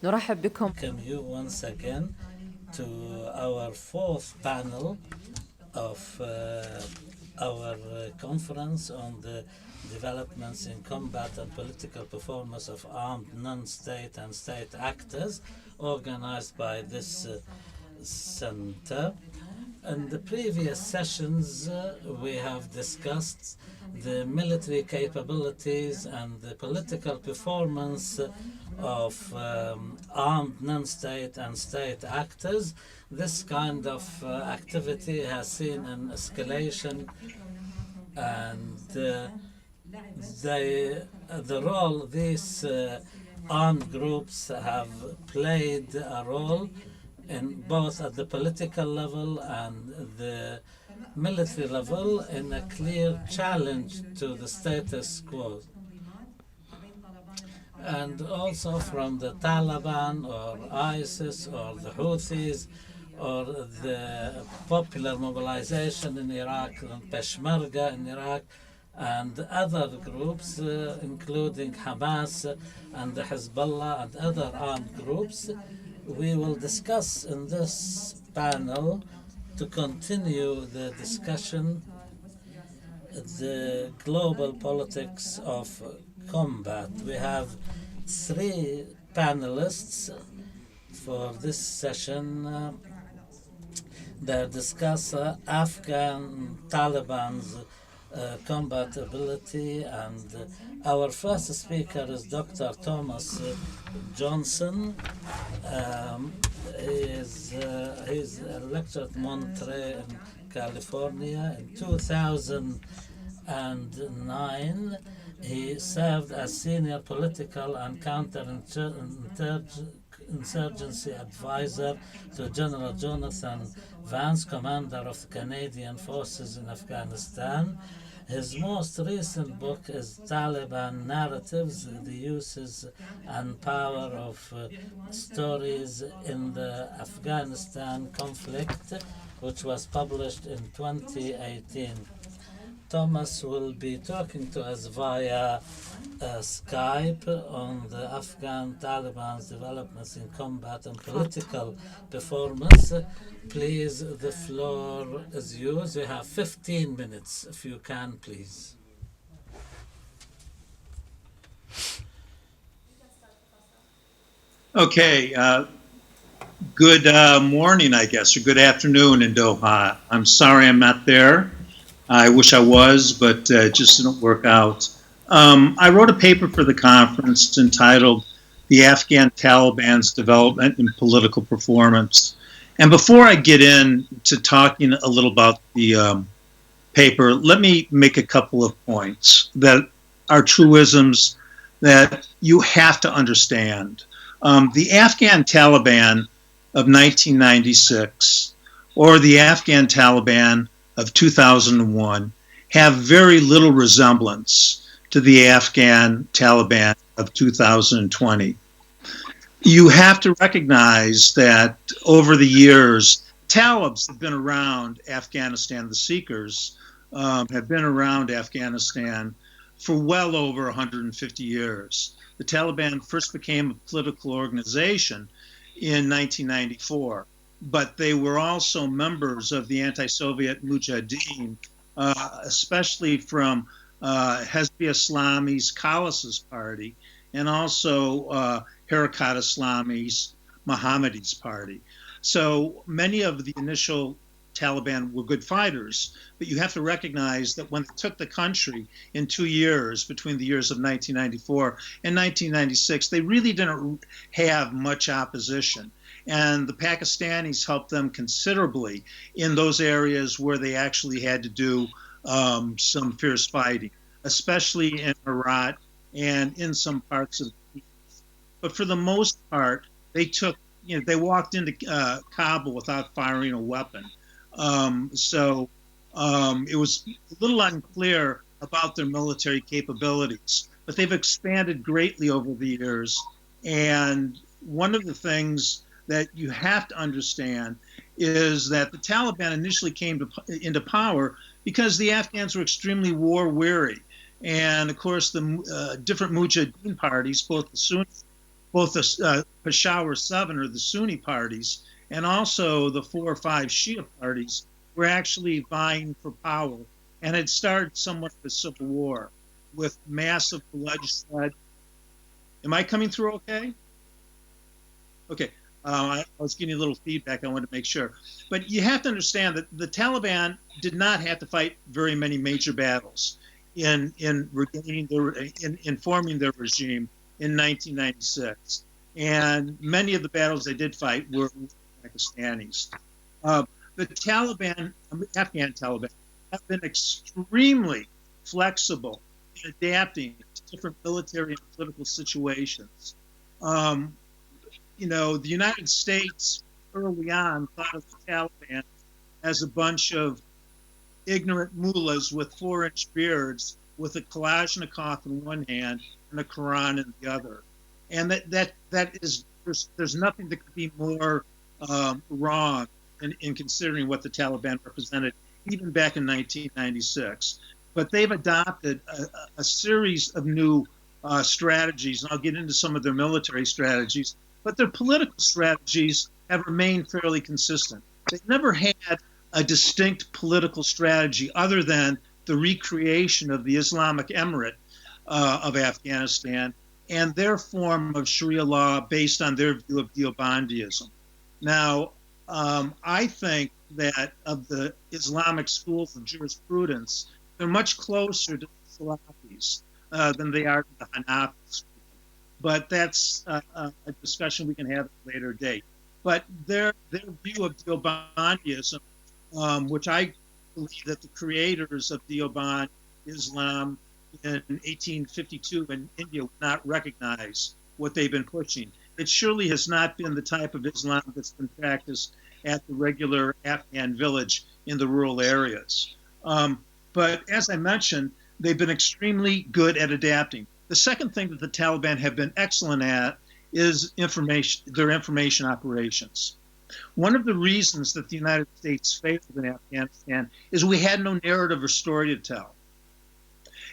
نرحب بكم. Welcome you once again to our fourth panel of our conference on the developments in combat and political performance of armed non-state and state actors, organized by this center. In the previous sessions, we have discussed the military capabilities and the political performance of armed non-state and state actors. This kind of activity has seen an escalation, and the role these armed groups have played a role in both at the political level and the military level in a clear challenge to the status quo. And also from the Taliban or ISIS or the Houthis or the popular mobilization in Iraq, and Peshmerga in Iraq, and other groups, including Hamas and the Hezbollah and other armed groups. We will discuss in this panel, to continue the discussion, the global politics of combat. We have three panelists for this session. They discuss Afghan Taliban's combat ability, and our first speaker is Dr. Thomas Johnson. He's lectured at Monterey in California. In 2009, he served as senior political and counterinsurgency advisor to General Jonathan Vance, commander of the Canadian forces in Afghanistan. His most recent book is Taliban Narratives, the Uses and Power of Stories in the Afghanistan Conflict, which was published in 2018. Thomas will be talking to us via Skype on the Afghan Taliban's developments in combat and political performance. Please, the floor is yours. You have 15 minutes, if you can, please. Okay, good morning, I guess, or good afternoon in Doha. I'm sorry I'm not there. I wish I was, but it just didn't work out. I wrote a paper for the conference entitled The Afghan Taliban's Development in Political Performance. And before I get into talking a little about the paper, let me make a couple of points that are truisms that you have to understand. The Afghan Taliban of 1996 or the Afghan Taliban of 2001 have very little resemblance to the Afghan Taliban of 2020. You have to recognize that over the years, Talibs have been around Afghanistan, the Seekers have been around Afghanistan for well over 150 years. The Taliban first became a political organization in 1994, but they were also members of the anti-Soviet Mujahideen, especially from Hezb Islami's Khalas's party, and also Harakat Islami's Mohammadi's party. So many of the initial Taliban were good fighters, but you have to recognize that when they took the country in 2 years, between the years of 1994 and 1996, they really didn't have much opposition. And the Pakistanis helped them considerably in those areas where they actually had to do some fierce fighting, especially in Herat and in some parts of the east. But for the most part, they walked into Kabul without firing a weapon. So it was a little unclear about their military capabilities, but they've expanded greatly over the years. And one of the things that you have to understand is that the Taliban initially came into power because the Afghans were extremely war weary. And of course, the different Mujahideen parties, both the Sunni both the Peshawar 7 or the Sunni parties and also the 4 or 5 Shia parties were actually vying for power, and it started somewhat of a civil war with massive bloodshed. Am I coming through okay? Okay. I was getting a little feedback. I wanted to make sure. But you have to understand that the Taliban did not have to fight very many major battles in forming their regime in 1996. And many of the battles they did fight were Pakistanis. The Taliban, Afghan Taliban, have been extremely flexible in adapting to different military and political situations. The United States early on thought of the Taliban as a bunch of ignorant mullahs with 4-inch beards with a Kalashnikov in one hand and a Quran in the other. And that is, there's nothing that could be more wrong in considering what the Taliban represented, even back in 1996. But they've adopted a series of new strategies, and I'll get into some of their military strategies, but their political strategies have remained fairly consistent. They've never had a distinct political strategy other than the recreation of the Islamic Emirate of Afghanistan and their form of Sharia law based on their view of Deobandism. Now, I think that of the Islamic schools of jurisprudence, they're much closer to the Salafis than they are to the Hanafis. But that's a discussion we can have at a later date. But their view of Deobandism, which I believe that the creators of Deoband Islam in 1852 in India would not recognize what they've been pushing. It surely has not been the type of Islam that's been practiced at the regular Afghan village in the rural areas. But as I mentioned, they've been extremely good at adapting. The second thing that the Taliban have been excellent at is their information operations. One of the reasons that the United States failed in Afghanistan is we had no narrative or story to tell.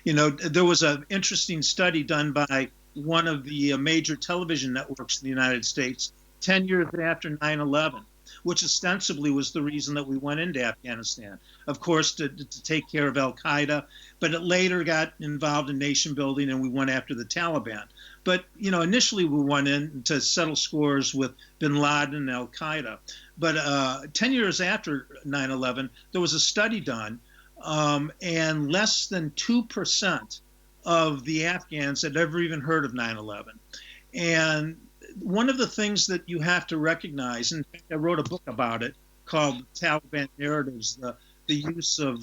There was an interesting study done by one of the major television networks in the United States 10 years after 9/11, which ostensibly was the reason that we went into Afghanistan, of course, to take care of al-Qaeda, but it later got involved in nation building and we went after the Taliban. But, initially we went in to settle scores with bin Laden and al-Qaeda. But 10 years after 9/11, there was a study done, and less than 2% of the Afghans had ever even heard of 9/11. And one of the things that you have to recognize, in fact, I wrote a book about it called Taliban Narratives, the use of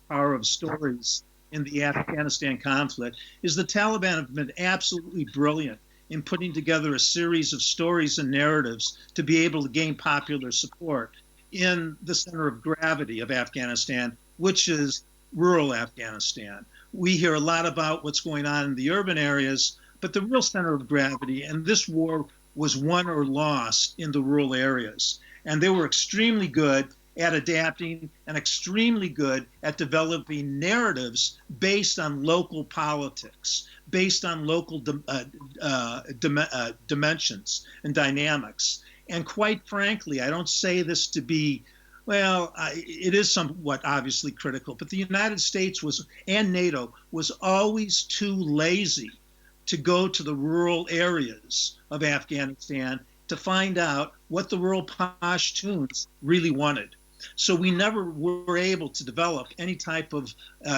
power of stories in the Afghanistan conflict, is the Taliban have been absolutely brilliant in putting together a series of stories and narratives to be able to gain popular support in the center of gravity of Afghanistan, which is rural Afghanistan. We hear a lot about what's going on in the urban areas, but the real center of gravity, and this war was won or lost in the rural areas. And they were extremely good at adapting and extremely good at developing narratives based on local politics, based on local dimensions and dynamics. And quite frankly, I don't say this to be, it is somewhat obviously critical, but the United States and NATO was always too lazy to go to the rural areas of Afghanistan to find out what the rural Pashtuns really wanted. So we never were able to develop any type of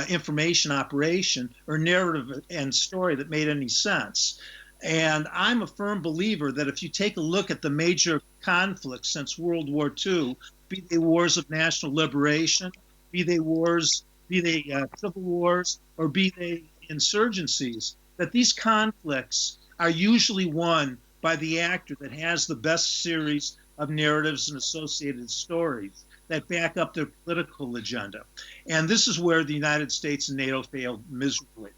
information operation or narrative and story that made any sense. And I'm a firm believer that if you take a look at the major conflicts since World War II, be they wars of national liberation, be they civil wars, or be they insurgencies, that these conflicts are usually won by the actor that has the best series of narratives and associated stories that back up their political agenda. And this is where the United States and NATO failed miserably.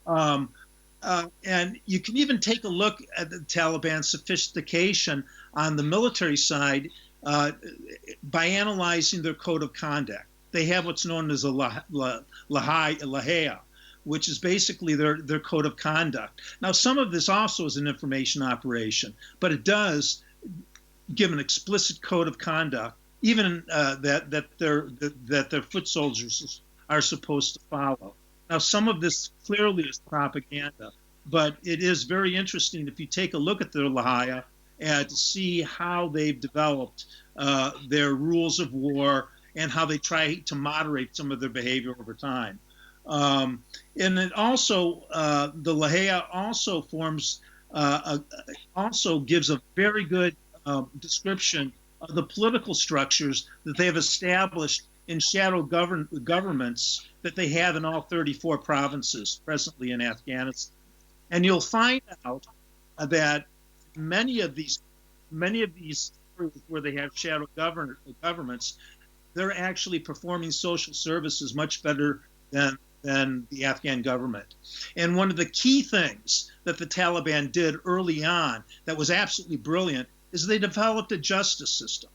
And you can even take a look at the Taliban's sophistication on the military side by analyzing their code of conduct. They have what's known as a lahaya, which is basically their code of conduct. Now, some of this also is an information operation, but it does give an explicit code of conduct, even that their foot soldiers are supposed to follow. Now, some of this clearly is propaganda, but it is very interesting if you take a look at the Lahaya and to see how they've developed their rules of war and how they try to moderate some of their behavior over time. And it also, the Lahaya also forms, also gives a very good description of the political structures that they have established in shadow governments that they have in all 34 provinces presently in Afghanistan. And you'll find out that many of these areas where they have shadow governments, they're actually performing social services much better than the Afghan government. And one of the key things that the Taliban did early on that was absolutely brilliant is they developed a justice system.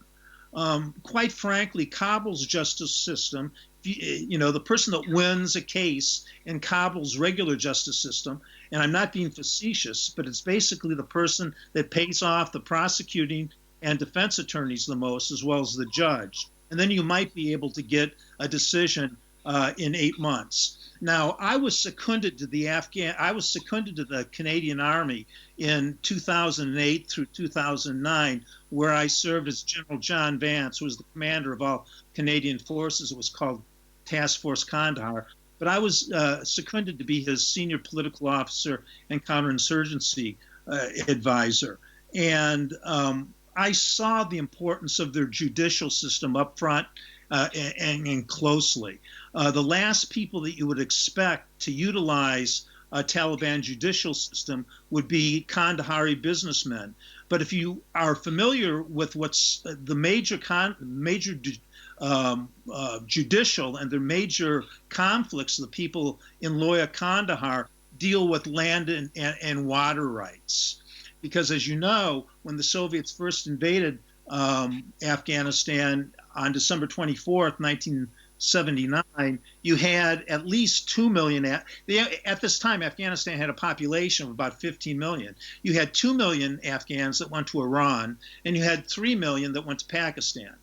Quite frankly, Kabul's justice system, the person that wins a case in Kabul's regular justice system, and I'm not being facetious, but it's basically the person that pays off the prosecuting and defense attorneys the most, as well as the judge. And then you might be able to get a decision in 8 months. Now, I was seconded to the Canadian Army in 2008 through 2009, where I served as General John Vance, who was the commander of all Canadian forces. It was called Task Force Kandahar. But I was seconded to be his senior political officer and counterinsurgency advisor. And I saw the importance of their judicial system up front and closely. The last people that you would expect to utilize a Taliban judicial system would be Kandahari businessmen. But if you are familiar with what's the major judicial and their major conflicts, the people in Loya Kandahar deal with land and water rights. Because as you know, when the Soviets first invaded Afghanistan on December 24th, 1979, you had at least 2 million. At this time, Afghanistan had a population of about 15 million. You had 2 million Afghans that went to Iran, and you had 3 million that went to Pakistan.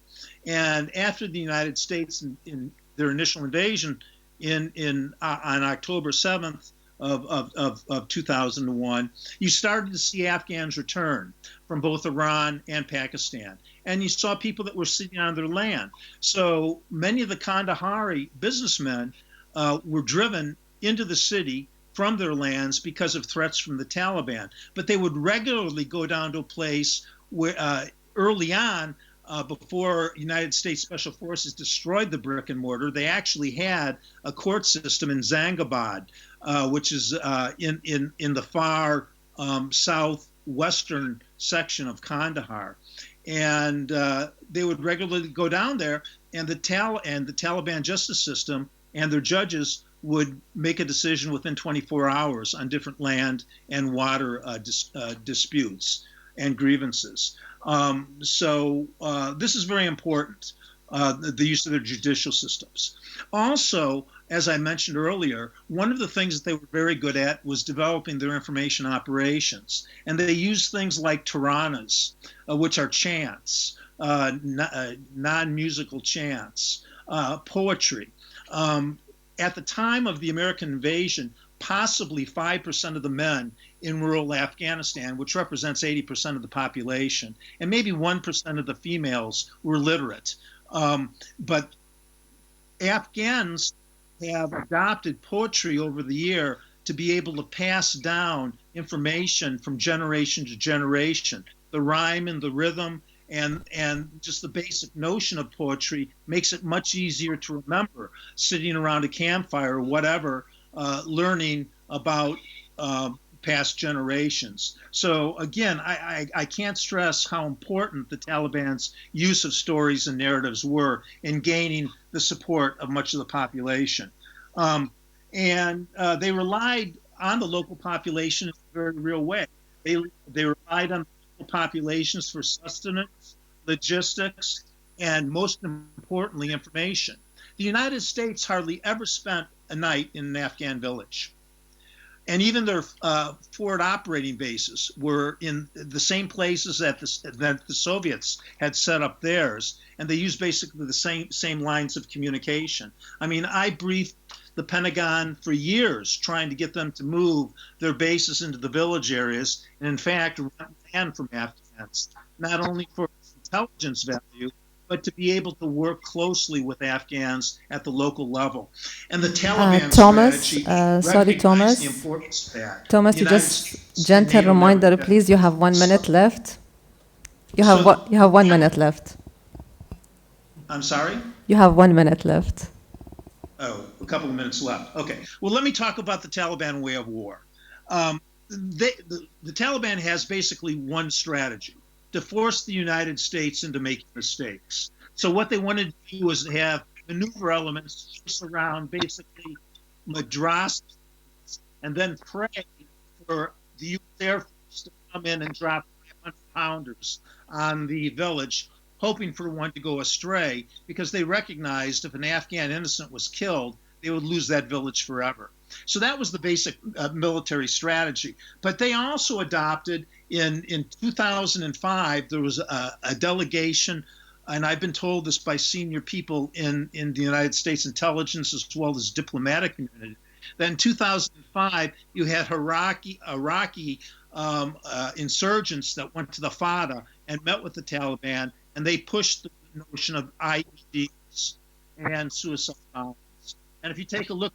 And after the United States in their initial invasion on October 7th of 2001, you started to see Afghans return from both Iran and Pakistan. And you saw people that were sitting on their land. So many of the Kandahari businessmen were driven into the city from their lands because of threats from the Taliban. But they would regularly go down to a place where early on, before United States Special Forces destroyed the brick and mortar, they actually had a court system in Zangabad, which is in the far southwestern section of Kandahar. And they would regularly go down there, and the Taliban justice system and their judges would make a decision within 24 hours on different land and water disputes and grievances. So this is very important, the use of their judicial systems. Also, as I mentioned earlier, one of the things that they were very good at was developing their information operations. And they used things like Taranas, which are chants, non-musical chants, poetry. At the time of the American invasion, possibly 5% of the men in rural Afghanistan, which represents 80% of the population, and maybe 1% of the females were literate. But Afghans have adopted poetry over the year to be able to pass down information from generation to generation. The rhyme and the rhythm and just the basic notion of poetry makes it much easier to remember sitting around a campfire or whatever, learning about past generations. So again, I can't stress how important the Taliban's use of stories and narratives were in gaining the support of much of the population. And they relied on the local population in a very real way. They relied on local populations for sustenance, logistics, and most importantly, information. The United States hardly ever spent a night in an Afghan village. And even their forward operating bases were in the same places that the Soviets had set up theirs, and they used basically the same lines of communication. I mean, I briefed the Pentagon for years trying to get them to move their bases into the village areas, and in fact ran from Afghans, not only for intelligence value, but to be able to work closely with Afghans at the local level. And the Taliban strategy recognized the importance of that. Thomas, you just gentle reminder, please. You have 1 minute left. You have 1 minute left. I'm sorry? You have 1 minute left. Oh, a couple of minutes left. Okay. Well, let me talk about the Taliban way of war. The Taliban has basically one strategy: to force the United States into making mistakes. So what they wanted to do was to have maneuver elements chase around basically Madras and then pray for the U.S. Air Force to come in and drop 500-pounders on the village, hoping for one to go astray, because they recognized if an Afghan innocent was killed, they would lose that village forever. So that was the basic military strategy. But they also adopted in 2005, there was a delegation, and I've been told this by senior people in the United States intelligence as well as diplomatic community, that in 2005, you had Iraqi insurgents that went to the FATA and met with the Taliban, and they pushed the notion of IEDs and suicide bombings. And if you take a look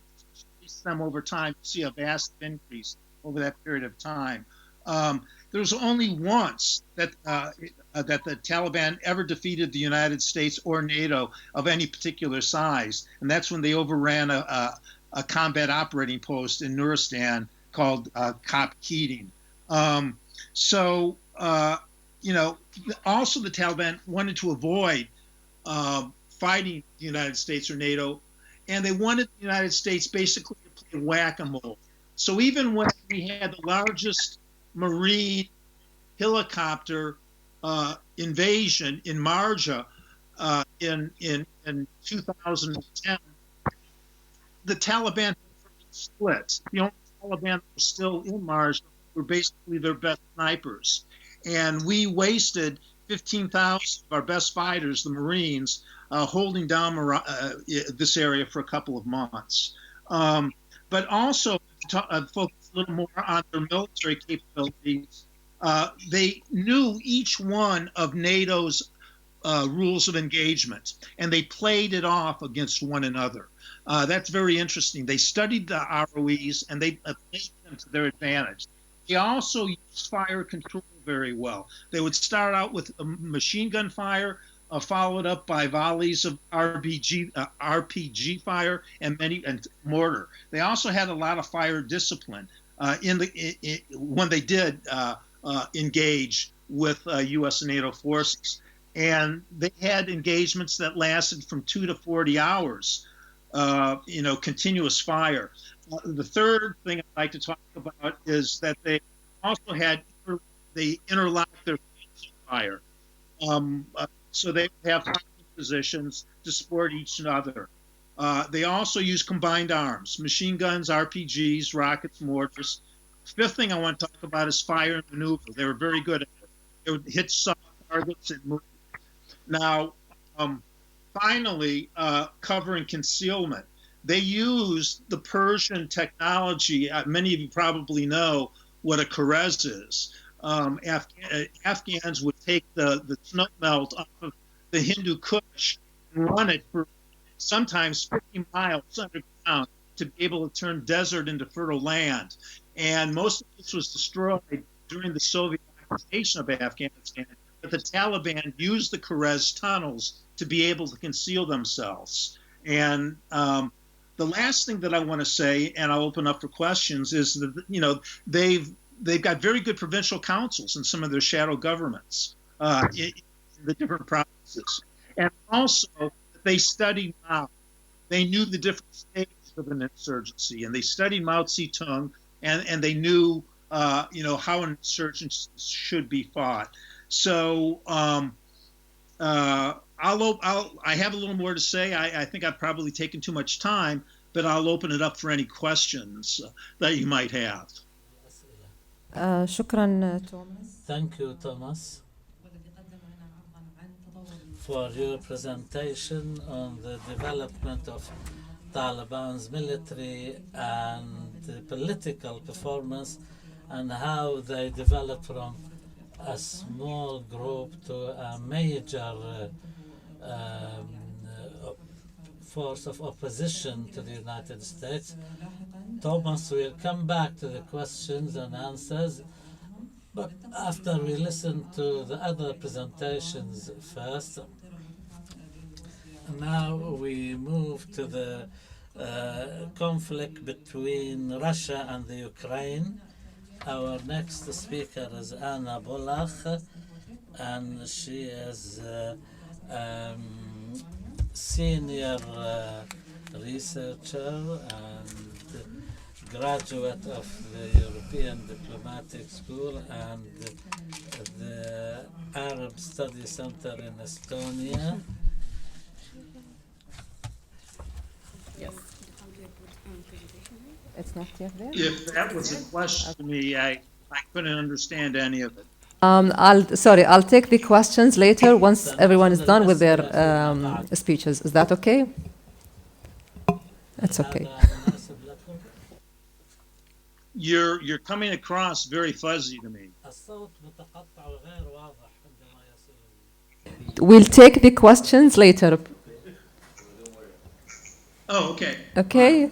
at them over time, you see a vast increase over that period of time. There was only once that the Taliban ever defeated the United States or NATO of any particular size, and that's when they overran a combat operating post in Nuristan called Kop Keating. Also the Taliban wanted to avoid fighting the United States or NATO, and they wanted the United States basically to play whack-a-mole. So even when we had the largest Marine helicopter invasion in Marja in 2010, the Taliban split. The only Taliban that was still in Marja were basically their best snipers. And we wasted 15,000 of our best fighters, the Marines, holding down this area for a couple of months. But also focus a little more on their military capabilities. They knew each one of NATO's rules of engagement, and they played it off against one another. That's very interesting. They studied the ROEs, and they played them to their advantage. They also used fire control very well. They would start out with a machine gun fire, followed up by volleys of RPG fire and mortar. They also had a lot of fire discipline when they did engage with U.S. and NATO forces. And they had engagements that lasted from 2 to 40 hours, continuous fire. The third thing I'd like to talk about is that they also had, they interlocked their fire. So they have positions to support each other. They also use combined arms, machine guns, RPGs, rockets, mortars. Fifth thing I want to talk about is fire and maneuver. They were very good at it. They would hit soft targets and move. Now, finally, cover and concealment. They used the Persian technology. Many of you probably know what a Karez is. Afghans would take the snow melt off of the Hindu Kush and run it for sometimes 50 miles underground to be able to turn desert into fertile land. And most of this was destroyed during the Soviet occupation of Afghanistan. But the Taliban used the Karez tunnels to be able to conceal themselves. And the last thing that I want to say, and I'll open up for questions, is that they've got very good provincial councils in some of their shadow governments in the different provinces. And also, they studied Mao. They knew the different stages of an insurgency, and they studied Mao Zedong, and they knew, how an insurgency should be fought. So I have a little more to say. I think I've probably taken too much time, but I'll open it up for any questions that you might have. شكرا توماس. Thank you, Thomas, for your presentation on the development of Taliban's military and political performance and how they developed from a small group to a major force of opposition to the United States. Thomas will come back to the questions and answers, but after we listen to the other presentations first. Now we move to the conflict between Russia and the Ukraine. Our next speaker is Anna Bulakh, and she is senior researcher and graduate of the European Diplomatic School and the Arab Study Center in Estonia. Yes. It's not yet there. If that was a question to me, I couldn't understand any of it. I'll take the questions later once everyone is done with their speeches. Is that okay? It's okay. You're coming across very fuzzy to me. We'll take the questions later. Oh, okay. Okay.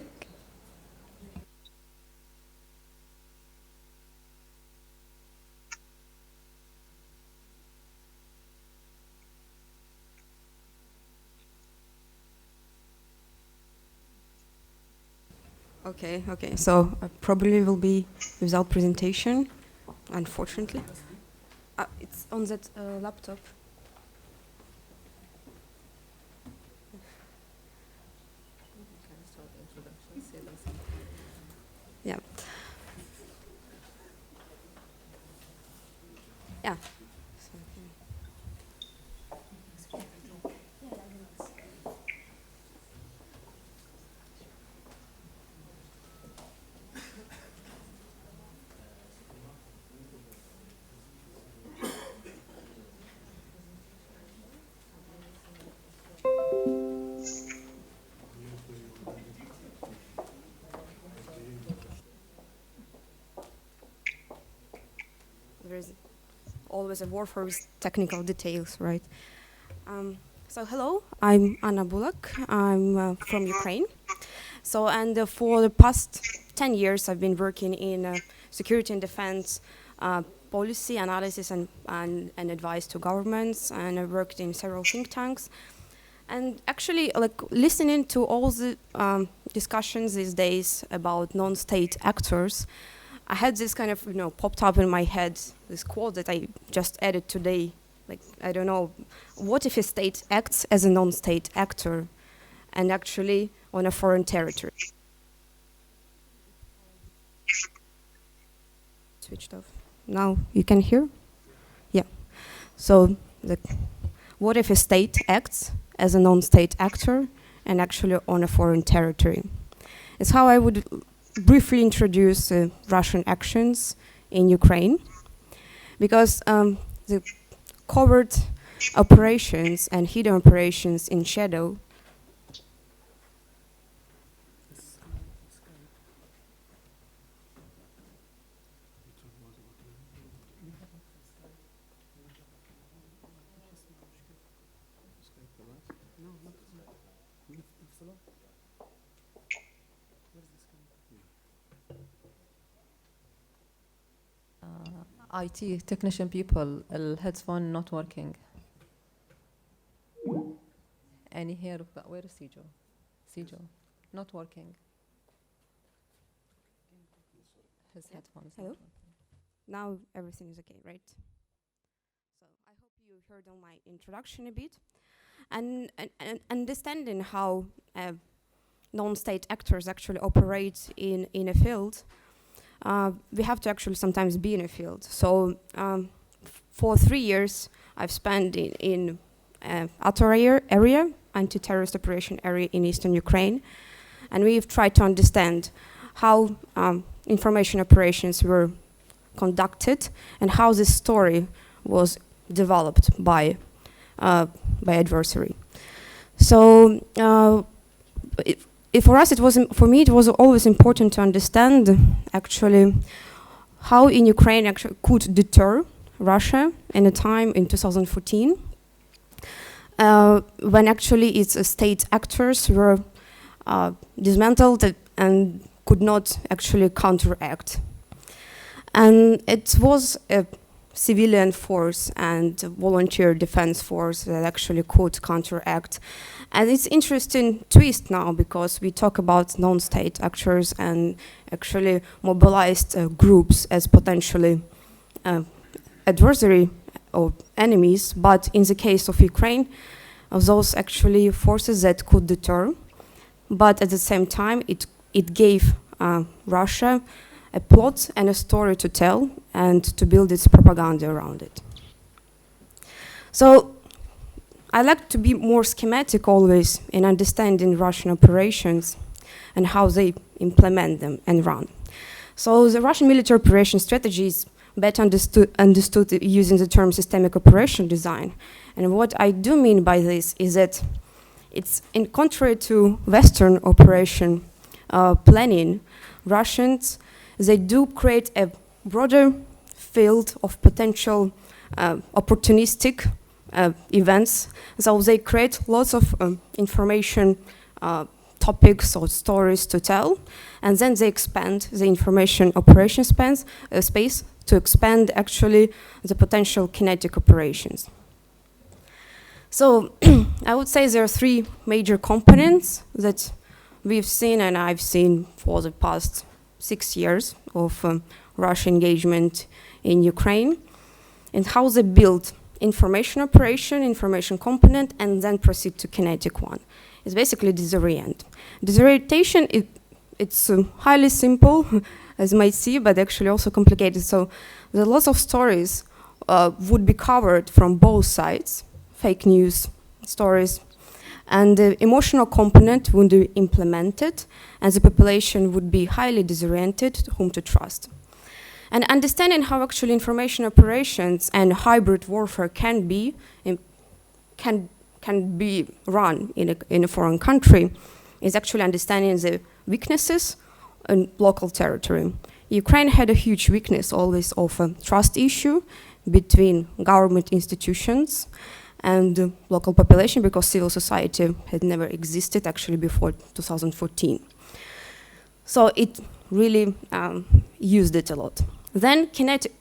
Okay. So I probably will be without presentation, unfortunately. It's on that laptop. Yeah. Yeah. There's always a warfare with technical details, right? So hello, I'm Anna Bulakh. I'm from Ukraine. So, and for the past 10 years, I've been working in security and defense policy analysis and advice to governments, and I worked in several think tanks. And actually, like listening to all the discussions these days about non-state actors, I had this kind of, popped up in my head, this quote that I just added today. Like, I don't know, what if a state acts as a non-state actor and actually on a foreign territory? Switched off. Now you can hear? Yeah. So, what if a state acts as a non-state actor and actually on a foreign territory? It's how I would briefly introduce Russian actions in Ukraine, because the covert operations and hidden operations in shadow IT technician people, الهيدفون not working. Any here? Where is Sijo? Sijo, not working. His headphones. Hello? Now everything is okay, right? So I hope you heard on my introduction a bit, and understanding how non-state actors actually operate in a field. We have to actually sometimes be in a field. So for 3 years, I've spent in ATOR area, anti-terrorist operation area in eastern Ukraine. And we've tried to understand how information operations were conducted and how this story was developed by adversary. So for me it was always important to understand actually how in Ukraine actually could deter Russia in a time in 2014 when actually its state actors were dismantled and could not actually counteract. And it was a civilian force and volunteer defense force that actually could counteract. And it's interesting twist now because we talk about non-state actors and actually mobilized groups as potentially adversary or enemies, but in the case of Ukraine, those actually forces that could deter, but at the same time it gave Russia a plot and a story to tell and to build its propaganda around it. So I like to be more schematic always in understanding Russian operations and how they implement them and run. So the Russian military operation strategy is better understood using the term systemic operation design. And what I do mean by this is that it's in contrary to Western operation planning, Russians, they do create a broader field of potential opportunistic events. So they create lots of information topics or stories to tell, and then they expand the information operation space to expand actually the potential kinetic operations. So I would say there are three major components that we've seen and I've seen for the past 6 years of Russian engagement in Ukraine, and how they build information operation, information component, and then proceed to kinetic one. It's basically disorient. Disorientation, it's highly simple, as you might see, but actually also complicated. So the lots of stories would be covered from both sides, fake news stories, and the emotional component would be implemented, and the population would be highly disoriented whom to trust. And understanding how actually information operations and hybrid warfare can be run in a foreign country is actually understanding the weaknesses in local territory. Ukraine had a huge weakness always of a trust issue between government institutions and the local population, because civil society had never existed actually before 2014. So it really used it a lot. Then kinetic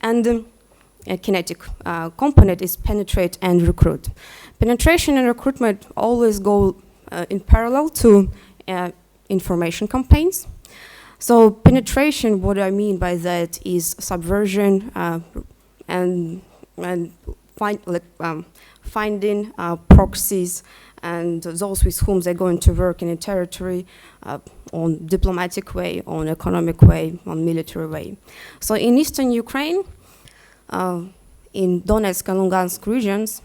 component is penetrate and recruit. Penetration and recruitment always go in parallel to information campaigns. So penetration, what I mean by that is subversion and finding proxies and those with whom they're going to work in a territory on diplomatic way, on economic way, on military way. So in eastern Ukraine, in Donetsk and Lugansk regions,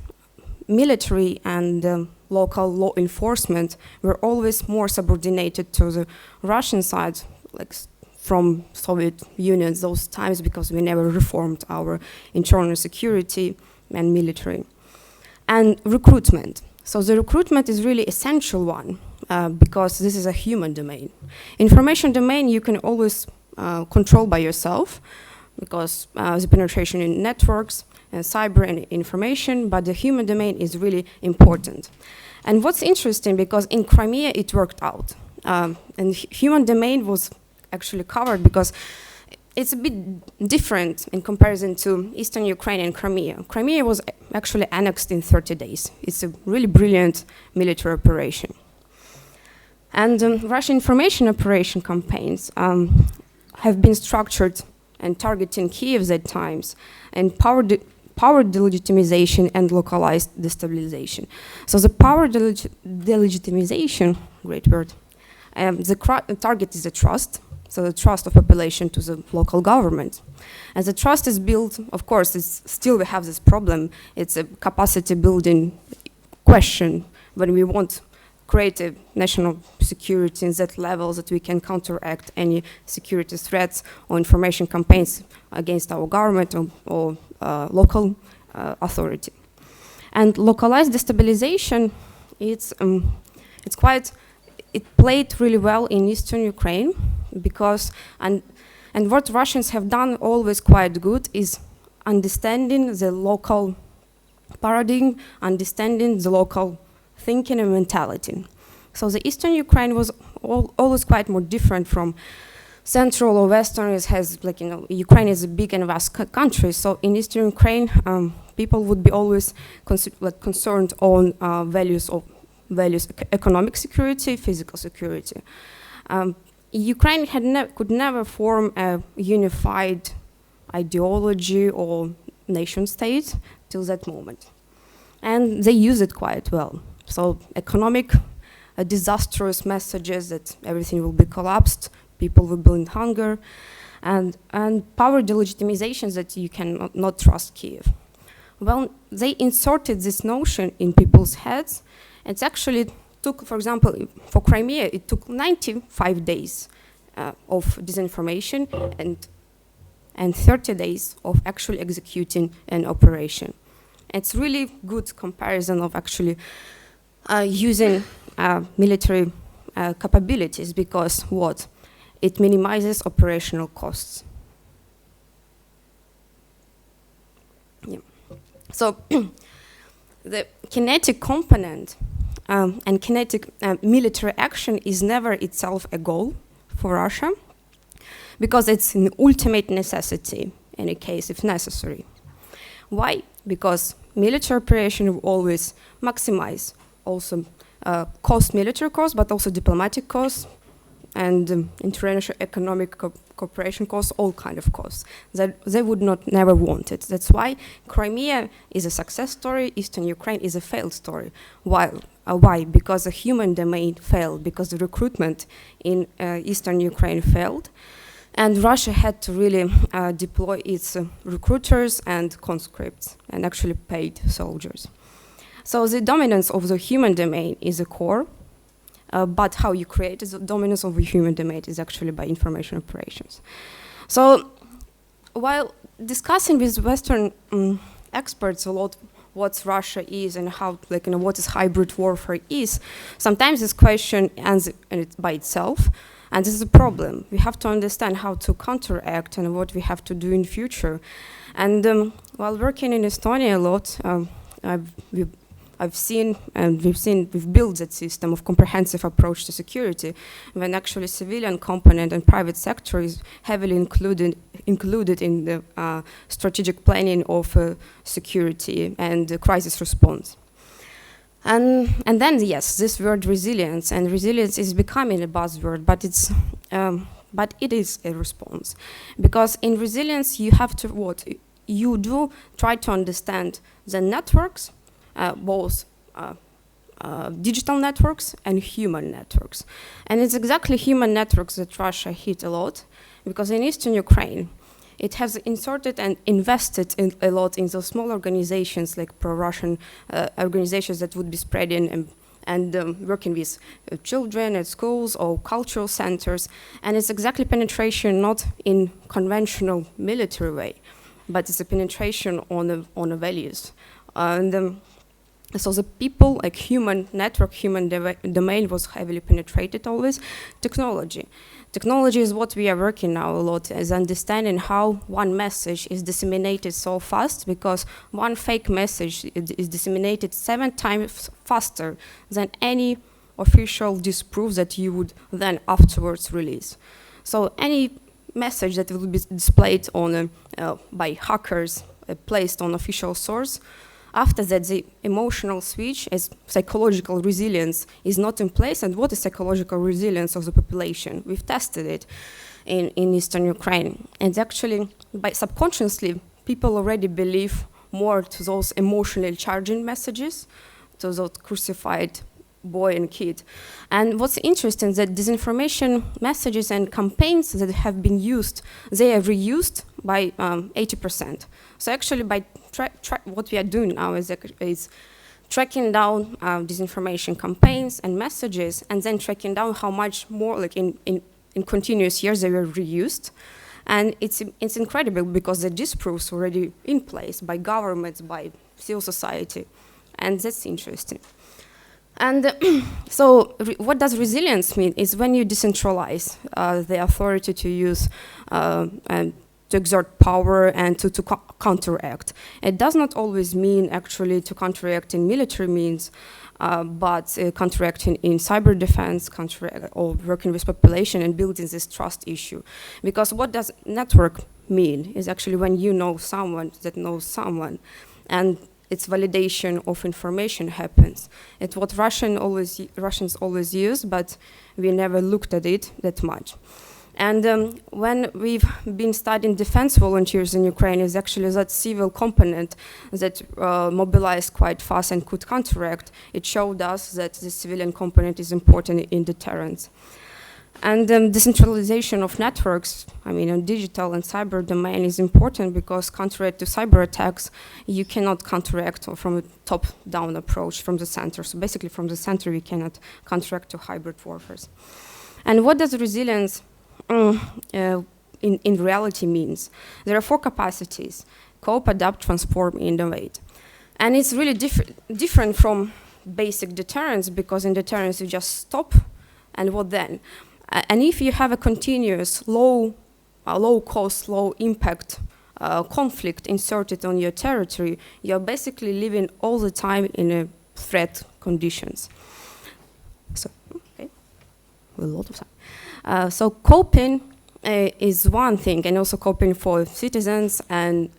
military and local law enforcement were always more subordinated to the Russian side, like from Soviet Union those times, because we never reformed our internal security and military. And recruitment. So the recruitment is really essential one because this is a human domain. Information domain you can always control by yourself because the penetration in networks and cyber and information, but the human domain is really important. And what's interesting, because in Crimea it worked out, and human domain was actually covered because it's a bit different in comparison to Eastern Ukraine and Crimea. Crimea was actually annexed in 30 days. It's a really brilliant military operation. And Russian information operation campaigns have been structured and targeting Kiev at times, and power delegitimization and localized destabilization. So the power delegitimization, great word, the target is the trust. So the trust of population to the local government. And the trust is built, of course, still we have this problem. It's a capacity building question when we want create a national security in that level that we can counteract any security threats or information campaigns against our government or local authority. And localized destabilization, it played really well in eastern Ukraine because, and what Russians have done always quite good is understanding the local paradigm, understanding the local thinking and mentality. So the eastern Ukraine was always quite more different from central or western. It has, like, Ukraine is a big and vast country. So in eastern Ukraine, people would be always concerned on values, economic security, physical security. Ukraine could never form a unified ideology or nation state till that moment. And they use it quite well. So economic, disastrous messages that everything will be collapsed, people will be in hunger, and power delegitimizations that you cannot trust Kiev. Well, they inserted this notion in people's heads. It actually took, for example, for Crimea, it took 95 days of disinformation and 30 days of actually executing an operation. It's really good comparison of actually using military capabilities, because what? It minimizes operational costs. Yeah. So the kinetic component and kinetic military action is never itself a goal for Russia, because it's an ultimate necessity in a case if necessary. Why? Because military operation will always maximize also military costs, but also diplomatic costs and international economic cooperation costs, all kind of costs that they would never want it. That's why Crimea is a success story, Eastern Ukraine is a failed story. Why? Because the human domain failed, because the recruitment in Eastern Ukraine failed, and Russia had to really deploy its recruiters and conscripts and actually paid soldiers. So the dominance of the human domain is a core, but how you create the dominance of the human domain is actually by information operations. So while discussing with Western experts a lot what Russia is and how, what is hybrid warfare is, sometimes this question answers by itself, and this is a problem. We have to understand how to counteract and what we have to do in future. And while working in Estonia a lot, we've built that system of comprehensive approach to security, when actually civilian component and private sector is heavily included in the strategic planning of security and crisis response. And then, yes, this word resilience, and resilience is becoming a buzzword, but it is a response. Because in resilience, you have to, you do try to understand the networks, both digital networks and human networks. And it's exactly human networks that Russia hit a lot, because in Eastern Ukraine, it has inserted and invested a lot in those small organizations, like pro-Russian organizations that would be spreading and working with children at schools or cultural centers. And it's exactly penetration not in conventional military way, but it's a penetration on the values. So the people, like human network, human domain was heavily penetrated always. Technology. Technology is what we are working now a lot, is understanding how one message is disseminated so fast, because one fake message is disseminated 7 times faster than any official disproof that you would then afterwards release. So any message that will be displayed on by hackers placed on official source, after that, the emotional switch as psychological resilience is not in place. And what is psychological resilience of the population? We've tested it in Eastern Ukraine. And actually, subconsciously, people already believe more to those emotionally charging messages, to those crucified boy and kid. And what's interesting is that disinformation messages and campaigns that have been used, they are reused by 80%. So actually, by what we are doing now is tracking down disinformation campaigns and messages, and then tracking down how much more, like in continuous years, they were reused. And it's incredible because the disproofs already in place by governments, by civil society, and that's interesting. And so what does resilience mean is when you decentralize the authority to use and to exert power and to counteract. It does not always mean actually to counteract in military means, but counteracting in cyber defense, or working with population and building this trust issue. Because what does network mean is actually when you know someone that knows someone, and its validation of information happens. It's what Russians always use, but we never looked at it that much. And when we've been studying defense volunteers in Ukraine, is actually that civil component that mobilized quite fast and could counteract. It showed us that the civilian component is important in deterrence. And decentralization of networks, I mean, in digital and cyber domain is important because contrary to cyber attacks, you cannot counteract from a top-down approach from the center. So basically from the center, you cannot counteract to hybrid warfare. And what does resilience in reality means? There are 4 capacities: cope, adapt, transform, innovate. And it's really different from basic deterrence, because in deterrence you just stop, and what then? And if you have a continuous low cost, low impact conflict inserted on your territory, you're basically living all the time in a threat conditions. So, okay, a lot of time. So coping is one thing, and also coping for citizens and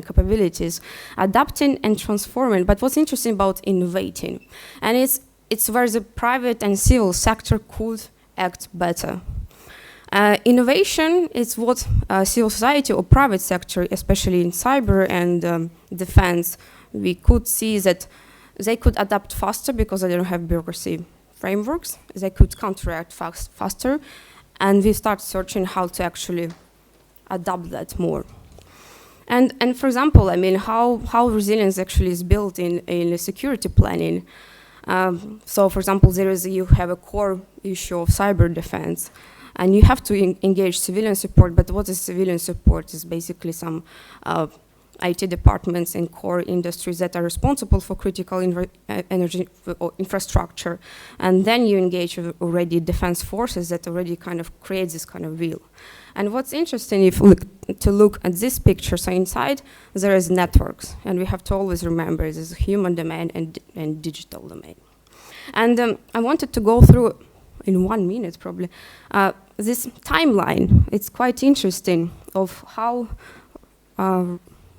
capabilities, adapting and transforming. But what's interesting about innovating, and it's where the private and civil sector could act better. Innovation is what civil society or private sector, especially in cyber and defense, we could see that they could adapt faster because they don't have bureaucracy frameworks. They could counteract faster, and we start searching how to actually adapt that more. And for example, I mean, how resilience actually is built in security planning. So, for example, you have a core issue of cyber defense, and you have to engage civilian support. But what is civilian support? Is basically some IT departments in core industries that are responsible for critical energy infrastructure, and then you engage with already defense forces that already kind of create this kind of wheel. And what's interesting, if we look at this picture, so inside there is networks, and we have to always remember this is a human domain and digital domain. And I wanted to go through, in 1 minute probably, this timeline. It's quite interesting of how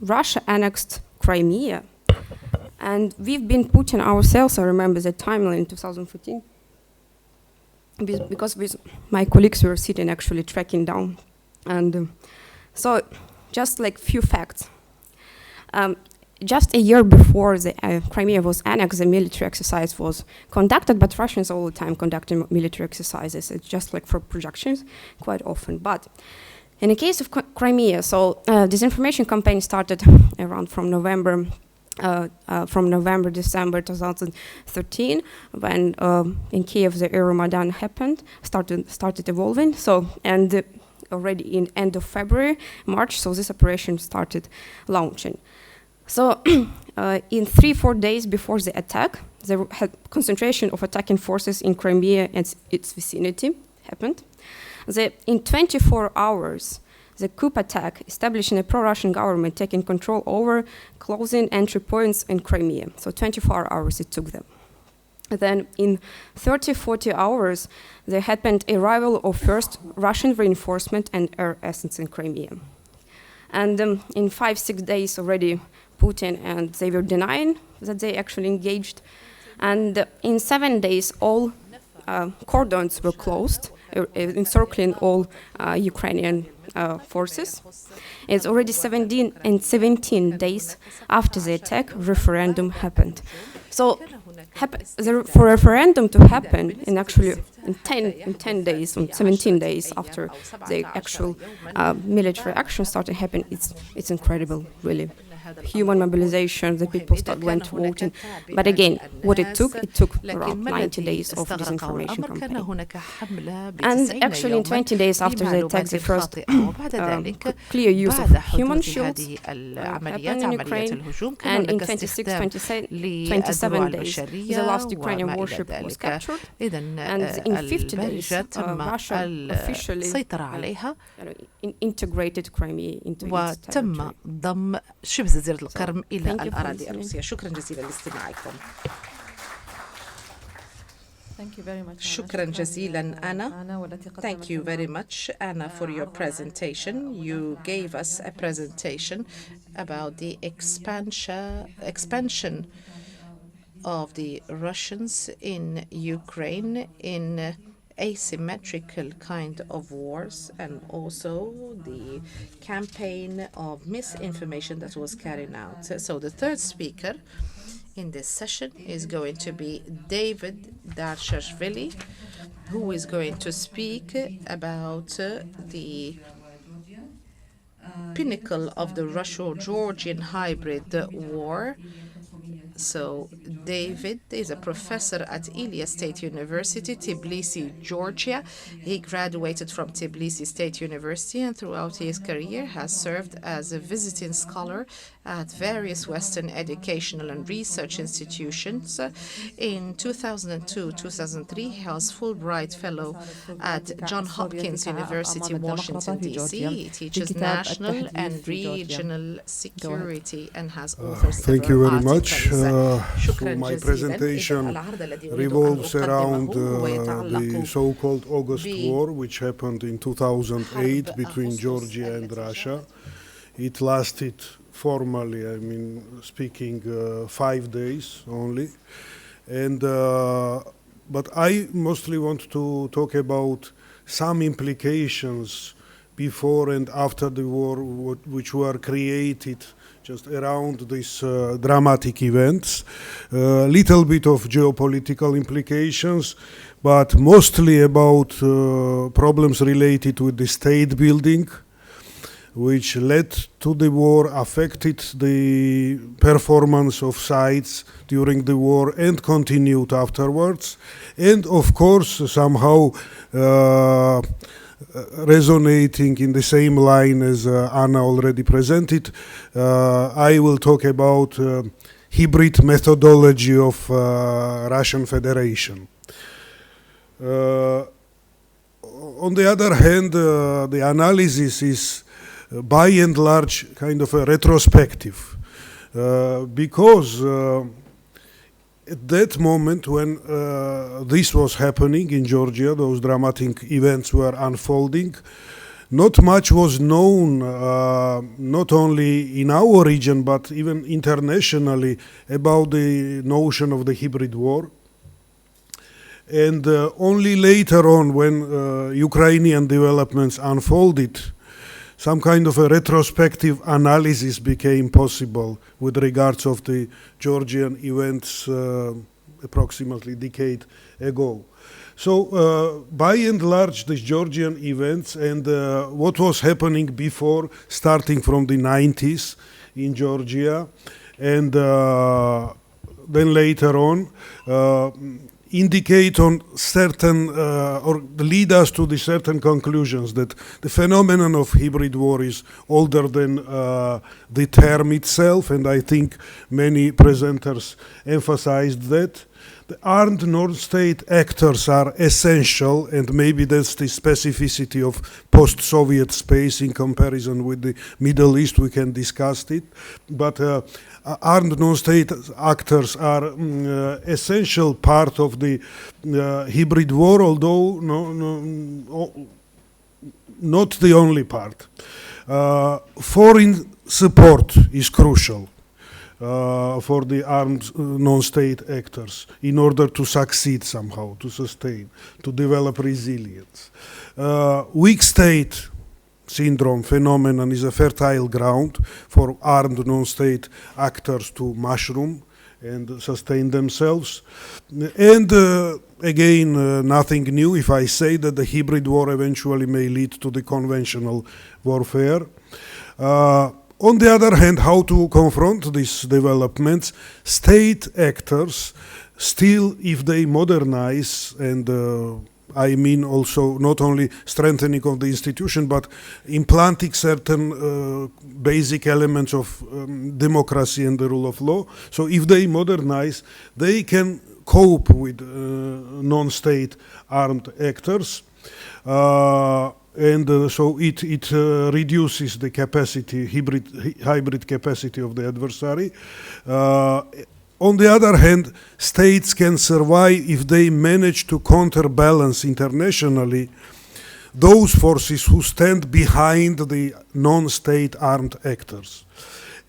Russia annexed Crimea. And we've been putting ourselves, I remember the timeline in 2014, because with my colleagues we were sitting actually tracking down. And so just like few facts. Just a year before the Crimea was annexed, the military exercise was conducted, but Russians all the time conducting military exercises. It's just like for projections quite often. But in the case of Crimea, so disinformation campaign started around from November, December 2013, when in Kiev the Euromaidan happened, started evolving. So, and already in end of February, March, so this operation started launching. So in 3-4 days before the attack, there had concentration of attacking forces in Crimea and its vicinity happened. In 24 hours, the coup attack establishing a pro-Russian government taking control over closing entry points in Crimea. So 24 hours it took them. Then in 30-40 hours, there happened arrival of first Russian reinforcement and air assets in Crimea. And in 5-6 days already, Putin and they were denying that they actually engaged. And in 7 days, all cordons were closed, encircling all Ukrainian forces. It's already 17 days after the attack, referendum happened. So for a referendum to happen in actually in 10 days, 17 days after the actual military action started happening, it's incredible, really. human mobilization, the people went voting. But again, what it took around 90 days of disinformation campaign. And actually in 20 days after they attacked, the first clear use of human shields happened in Ukraine, and in 27 days the last Ukrainian warship was captured, and in 50 days Russia officially integrated Crimea into its وتم territory. ضم شبه جزيرة القرم إلى Thank you for الأراضي listening. الروسية. شكرا جزيلا لاستماعكم. Thank you very much. شكرا جزيلا أنا. Thank you very much, Anna, for your presentation. You gave us a presentation about the expansion of the Russians in Ukraine in asymmetrical kind of wars, and also the campaign of misinformation that was carried out. So the third speaker in this session is going to be David Darchiashvili, who is going to speak about the pinnacle of the Russo-Georgian hybrid war. So David is a professor at Ilia State University, Tbilisi, Georgia. He graduated from Tbilisi State University and throughout his career has served as a visiting scholar at various Western educational and research institutions. In 2002-2003, he was Fulbright Fellow at Johns Hopkins University, Washington, D.C. He teaches national and regional security and has authored several Thank you very much. articles. So my presentation revolves around the so-called August War, which happened in 2008 between Georgia and Russia. It lasted formally, I mean, speaking 5 days only. And but I mostly want to talk about some implications before and after the war, which were created just around these dramatic events. Little bit of geopolitical implications, but mostly about problems related with the state building, which led to the war, affected the performance of sides during the war and continued afterwards. And of course, somehow resonating in the same line as Anna already presented, I will talk about hybrid methodology of Russian Federation. On the other hand, the analysis is by and large kind of a retrospective, because at that moment when this was happening in Georgia, those dramatic events were unfolding, not much was known, not only in our region but even internationally, about the notion of the hybrid war. And only later on, when Ukrainian developments unfolded, some kind of a retrospective analysis became possible with regards of the Georgian events approximately a decade ago. So by and large, the Georgian events and what was happening before, starting from the 90s in Georgia, and then later on, indicate on certain or lead us to the certain conclusions that the phenomenon of hybrid war is older than the term itself, and I think many presenters emphasized that. The armed non-state actors are essential, and maybe that's the specificity of post-Soviet space in comparison with the Middle East. We can discuss it, but armed non-state actors are essential part of the hybrid war, although not the only part. Foreign support is crucial for the armed non-state actors in order to succeed somehow, to sustain, to develop resilience. Weak state syndrome phenomenon is a fertile ground for armed non-state actors to mushroom and sustain themselves. And again, nothing new if I say that the hybrid war eventually may lead to the conventional warfare. On the other hand, how to confront these developments? State actors still, if they modernize, and I mean also not only strengthening of the institution, but implanting certain basic elements of democracy and the rule of law. So if they modernize, they can cope with non-state armed actors. So it reduces the capacity, hybrid capacity of the adversary. On the other hand, states can survive if they manage to counterbalance internationally those forces who stand behind the non-state armed actors.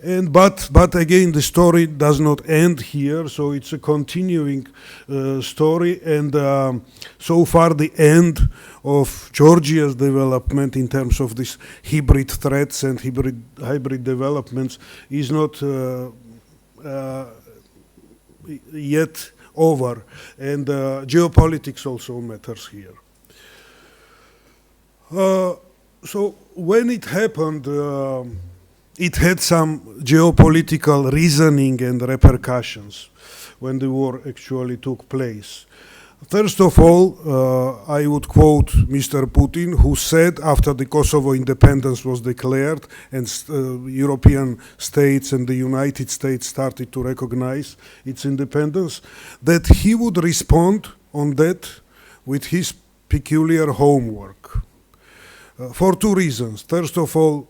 But again, the story does not end here, so it's a continuing story, and so far the end of Georgia's development in terms of these hybrid threats and hybrid developments is not yet over, and geopolitics also matters here. So when it happened, it had some geopolitical reasoning and repercussions when the war actually took place. First of all, I would quote Mr. Putin, who said after the Kosovo independence was declared and European states and the United States started to recognize its independence, that he would respond on that with his peculiar homework. For two reasons. First of all,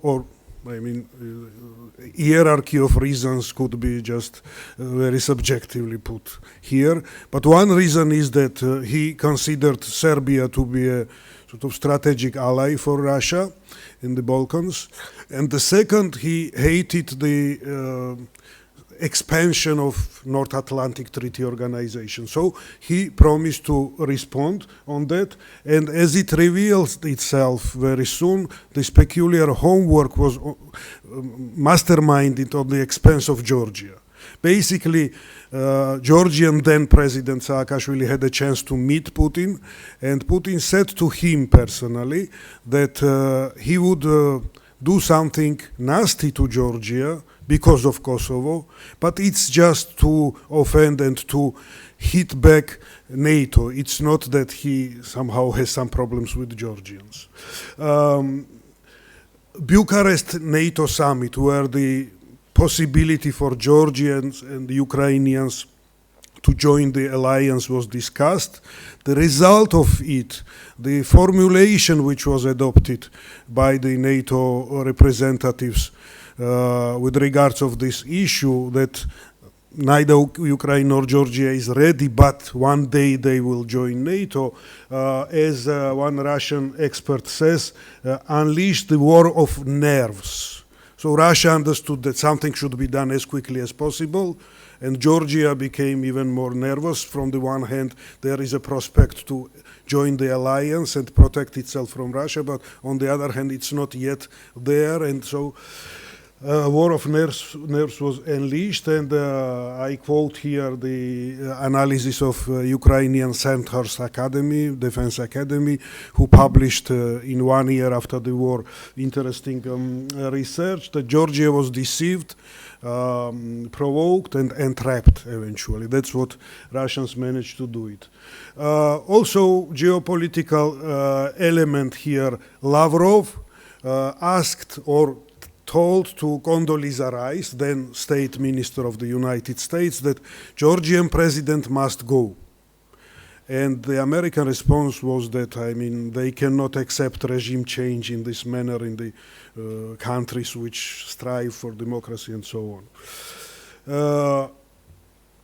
hierarchy of reasons could be just very subjectively put here. But one reason is that he considered Serbia to be a sort of strategic ally for Russia in the Balkans. And the second, he hated the expansion of North Atlantic Treaty Organization. So he promised to respond on that, and as it reveals itself very soon, this peculiar homework was masterminded on the expense of Georgia. Basically, Georgian then President Saakashvili had a chance to meet Putin, and Putin said to him personally that he would do something nasty to Georgia because of Kosovo, but it's just to offend and to hit back NATO. It's not that he somehow has some problems with Georgians. Bucharest NATO summit, where the possibility for Georgians and Ukrainians to join the alliance was discussed. The result of it, the formulation which was adopted by the NATO representatives with regards of this issue, that neither Ukraine nor Georgia is ready, but one day they will join NATO, as one Russian expert says, unleashed the war of nerves. So Russia understood that something should be done as quickly as possible, and Georgia became even more nervous. From the one hand, there is a prospect to join the alliance and protect itself from Russia, but on the other hand, it's not yet there, and so war of nerves was unleashed, and I quote here the analysis of Ukrainian Center's Academy, Defense Academy, who published in 1 year after the war interesting research that Georgia was deceived, provoked, and entrapped eventually. That's what Russians managed to do it. Also, geopolitical element here, Lavrov asked or told to Condoleezza Rice, then State Minister of the United States, that Georgian president must go. And the American response was that, they cannot accept regime change in this manner in the countries which strive for democracy and so on.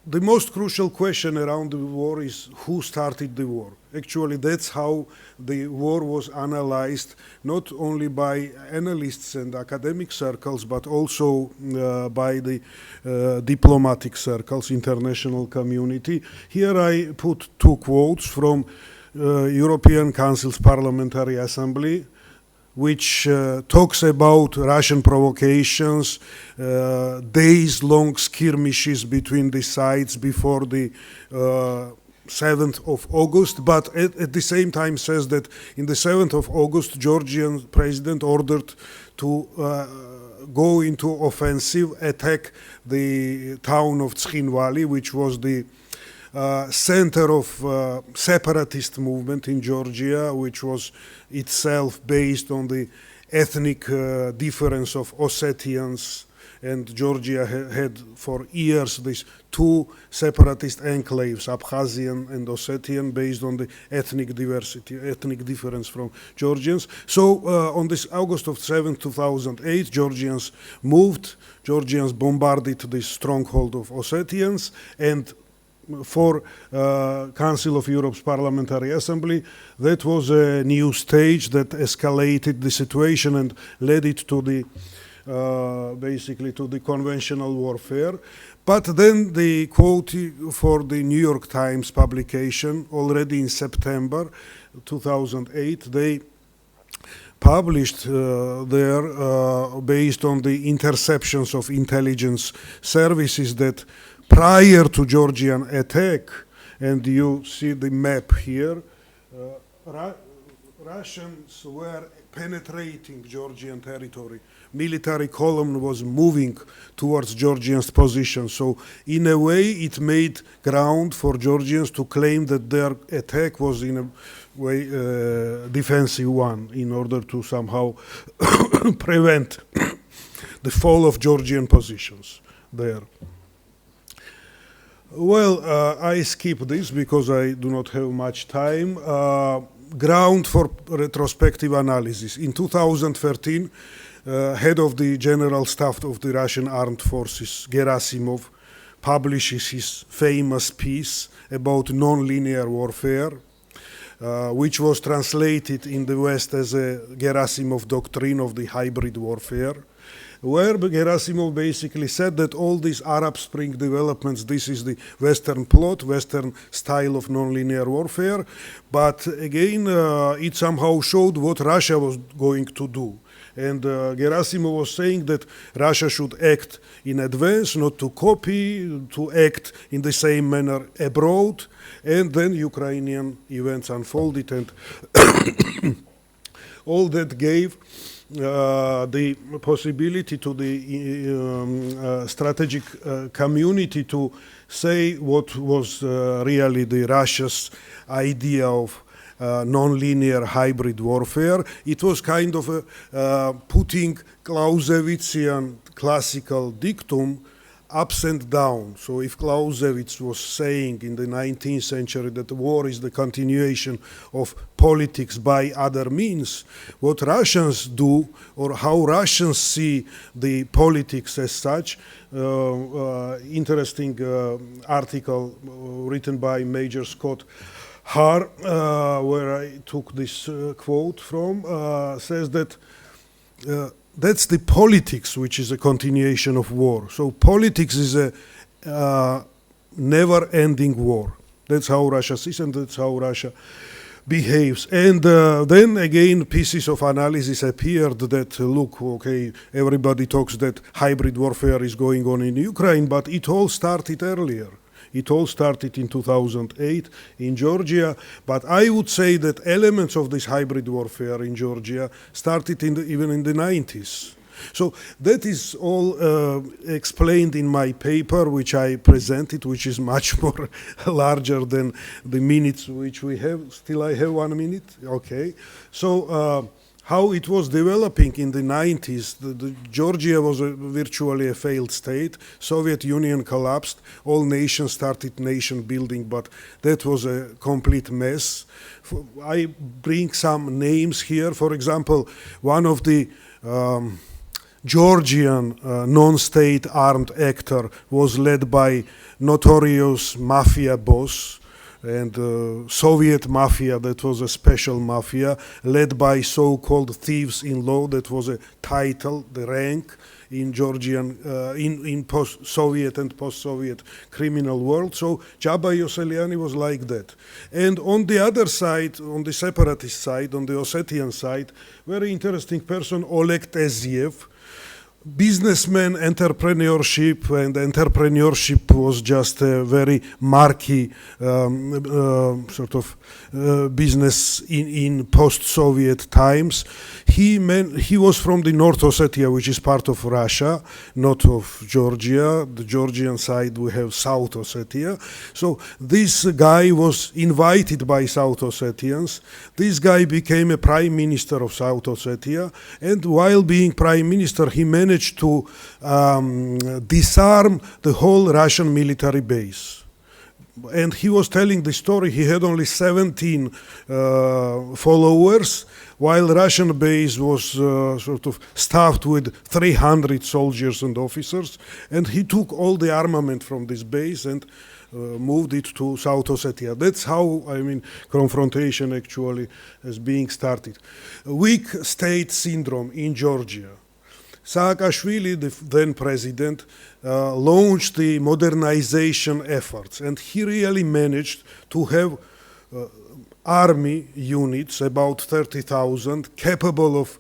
The most crucial question around the war is who started the war. Actually, that's how the war was analyzed, not only by analysts and academic circles, but also by the diplomatic circles, international community. Here I put two quotes from European Council's Parliamentary Assembly, which talks about Russian provocations, days-long skirmishes between the sides before the 7th of August, but at the same time says that in the 7th of August, Georgian president ordered to go into offensive, attack the town of Tskhinvali, which was the center of separatist movement in Georgia, which was itself based on the ethnic difference of Ossetians, and Georgia had for years these two separatist enclaves, Abkhazian and Ossetian, based on the ethnic diversity, ethnic difference from Georgians. So on this August of 7, 2008, Georgians moved, Georgians bombarded this stronghold of Ossetians, and for Council of Europe's Parliamentary Assembly, that was a new stage that escalated the situation and led it to the basically to the conventional warfare. But then the quote for the New York Times publication already in September 2008, they published there based on the interceptions of intelligence services that prior to Georgian attack, and you see the map here, Russians were penetrating Georgian territory. Military column was moving towards Georgians' position. So in a way, it made ground for Georgians to claim that their attack was in a way defensive one, in order to somehow prevent the fall of Georgian positions there. Well, I skip this because I do not have much time. Ground for retrospective analysis. In 2013, head of the General Staff of the Russian Armed Forces, Gerasimov, publishes his famous piece about non-linear warfare, which was translated in the West as a Gerasimov doctrine of the hybrid warfare, where Gerasimov basically said that all these Arab Spring developments, this is the Western plot, Western style of non-linear warfare, but again, it somehow showed what Russia was going to do. And Gerasimov was saying that Russia should act in advance, not to copy, to act in the same manner abroad, and then Ukrainian events unfolded, and all that gave the possibility to the strategic community to say what was really the Russia's idea of non-linear hybrid warfare. It was kind of putting Clausewitzian classical dictum ups and down. So if Clausewitz was saying in the 19th century that war is the continuation of politics by other means, what Russians do, or how Russians see the politics as such, interesting article written by Major Scott Har, where I took this quote from, says that that's the politics which is a continuation of war. So politics is a never-ending war. That's how Russia sees, and that's how Russia behaves. And then again, pieces of analysis appeared that, look, okay, everybody talks that hybrid warfare is going on in Ukraine, but it all started earlier. It all started in 2008 in Georgia, but I would say that elements of this hybrid warfare in Georgia started even in the 90s. So that is all explained in my paper, which I presented, which is much more larger than the minutes which we have. Still I have 1 minute? Okay. So how it was developing in the 90s, Georgia was virtually a failed state. Soviet Union collapsed. All nations started nation building, but that was a complete mess. I bring some names here. For example, one of the Georgian non-state armed actor was led by notorious mafia boss, and Soviet mafia, that was a special mafia, led by so-called thieves-in-law, that was a title, the rank in Georgian, in post-Soviet and post-Soviet criminal world. So Jaba Yoseliani was like that. And on the other side, on the separatist side, on the Ossetian side, very interesting person, Oleg Teziev, businessman entrepreneurship, and entrepreneurship was just a very murky sort of business in post-Soviet times. He was from the North Ossetia, which is part of Russia, not of Georgia. The Georgian side, we have South Ossetia. So this guy was invited by South Ossetians. This guy became a prime minister of South Ossetia, and while being prime minister, he managed to disarm the whole Russian military base. And he was telling the story, he had only 17 followers, while Russian base was sort of stuffed with 300 soldiers and officers, and he took all the armament from this base and moved it to South Ossetia. That's how, I mean, confrontation actually is being started. Weak state syndrome in Georgia. Saakashvili, the then president, launched the modernization efforts, and he really managed to have army units, about 30,000, capable of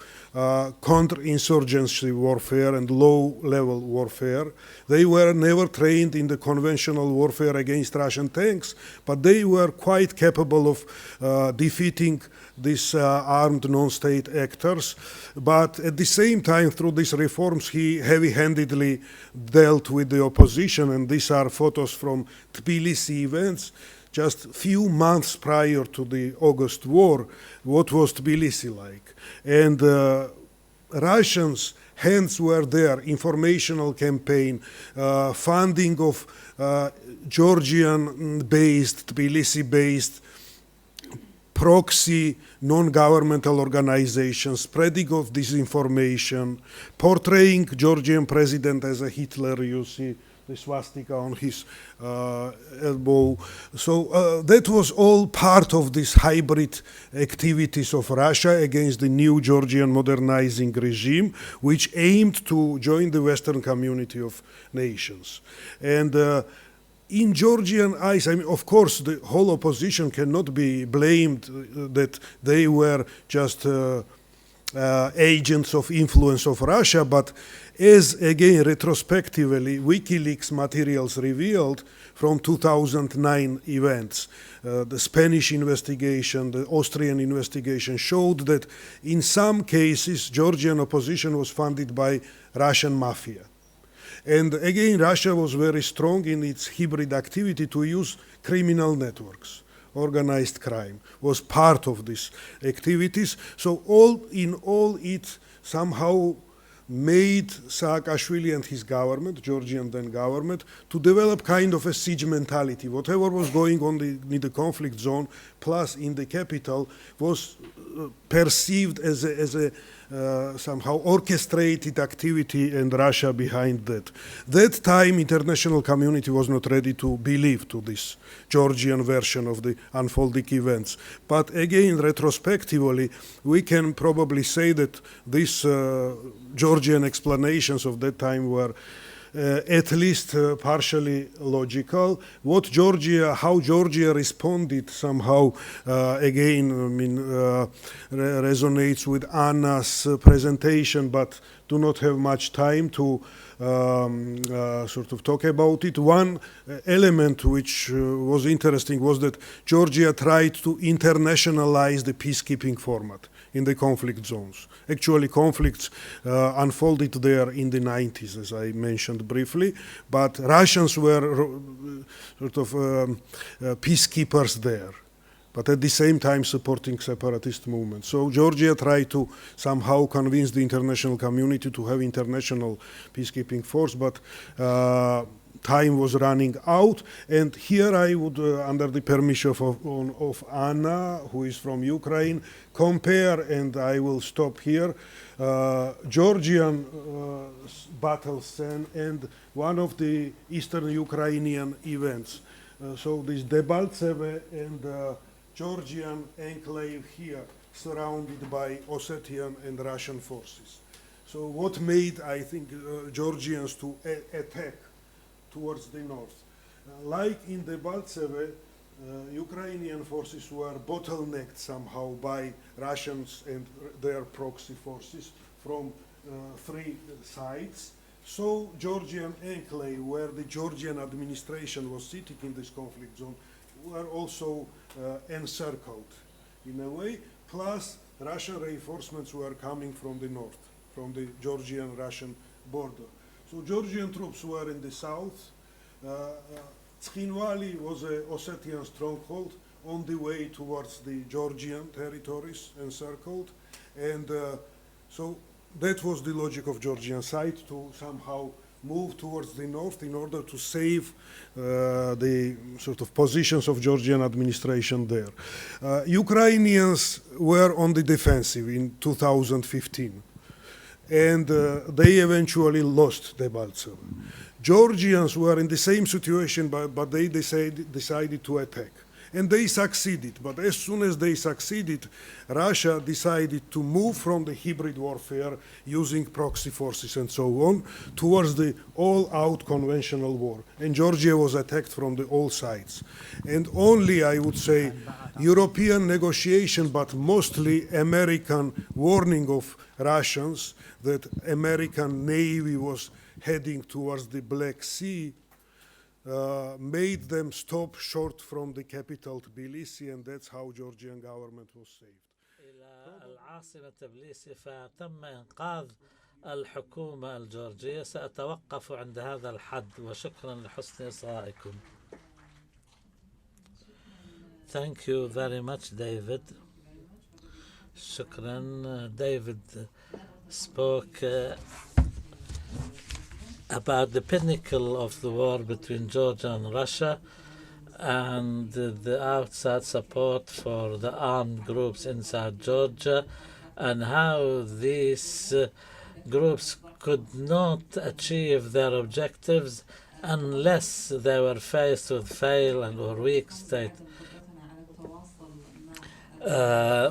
counter-insurgency warfare and low-level warfare. They were never trained in the conventional warfare against Russian tanks, but they were quite capable of defeating these armed non-state actors. But at the same time, through these reforms, he heavy-handedly dealt with the opposition, and these are photos from Tbilisi events. Just few months prior to the August war, what was Tbilisi like? And Russians' hands were there, informational campaign, funding of Georgian-based, Tbilisi-based proxy non-governmental organizations, spreading of disinformation, portraying Georgian president as a Hitler, you see the swastika on his elbow. So that was all part of this hybrid activities of Russia against the new Georgian modernizing regime, which aimed to join the Western community of nations. And in Georgian eyes, I mean, of course, the whole opposition cannot be blamed that they were just agents of influence of Russia, but as again retrospectively WikiLeaks materials revealed from 2009 events, the Spanish investigation, the Austrian investigation showed that in some cases Georgian opposition was funded by Russian mafia. And again, Russia was very strong in its hybrid activity to use criminal networks. Organized crime was part of these activities. So all in all, it somehow made Saakashvili and his government, Georgian then government, to develop kind of a siege mentality. Whatever was going on in the conflict zone, plus in the capital, was perceived as a somehow orchestrated activity, and Russia behind that. That time, international community was not ready to believe to this Georgian version of the unfolding events. But again, retrospectively, we can probably say that these Georgian explanations of that time were at least partially logical. How Georgia responded somehow, again, I mean, resonates with Anna's presentation, but do not have much time to sort of talk about it. One element which was interesting was that Georgia tried to internationalize the peacekeeping format in the conflict zones. Actually, conflicts unfolded there in the 90s, as I mentioned briefly, but Russians were sort of peacekeepers there, but at the same time supporting separatist movements. So Georgia tried to somehow convince the international community to have international peacekeeping force, but time was running out. And here I would, under the permission of Anna, who is from Ukraine, compare, and I will stop here, Georgian battles and one of the Eastern Ukrainian events. So this Debaltseve and Georgian enclave here, surrounded by Ossetian and Russian forces. So what made, I think, Georgians to attack towards the north? Like in Debaltseve, Ukrainian forces were bottlenecked somehow by Russians and their proxy forces from three sides. So Georgian enclave, where the Georgian administration was sitting in this conflict zone, were also encircled in a way, plus Russian reinforcements were coming from the north, from the Georgian-Russian border. So Georgian troops were in the south. Tskhinvali was an Ossetian stronghold on the way towards the Georgian territories encircled. And so that was the logic of Georgian side, to somehow move towards the north in order to save the sort of positions of Georgian administration there. Ukrainians were on the defensive in 2015, and they eventually lost Debaltseve. Georgians were in the same situation, but they decided to attack. And they succeeded, but as soon as they succeeded, Russia decided to move from the hybrid warfare using proxy forces and so on towards the all-out conventional war. And Georgia was attacked from all sides. And only, I would say, European negotiation, but mostly American warning of Russians that American Navy was heading towards the Black Sea, made them stop short from the capital Tbilisi, and that's how Georgian government was saved. إلى العاصمة تبليسي فتم إنقاذ الحكومة الجورجية. سأتوقف عند هذا الحد وشكرا لحسن إصغائكم. Thank you very much, David. شكرا. David spoke about the pinnacle of the war between Georgia and Russia, and the outside support for the armed groups inside Georgia, and how these groups could not achieve their objectives unless they were faced with failed or weak state.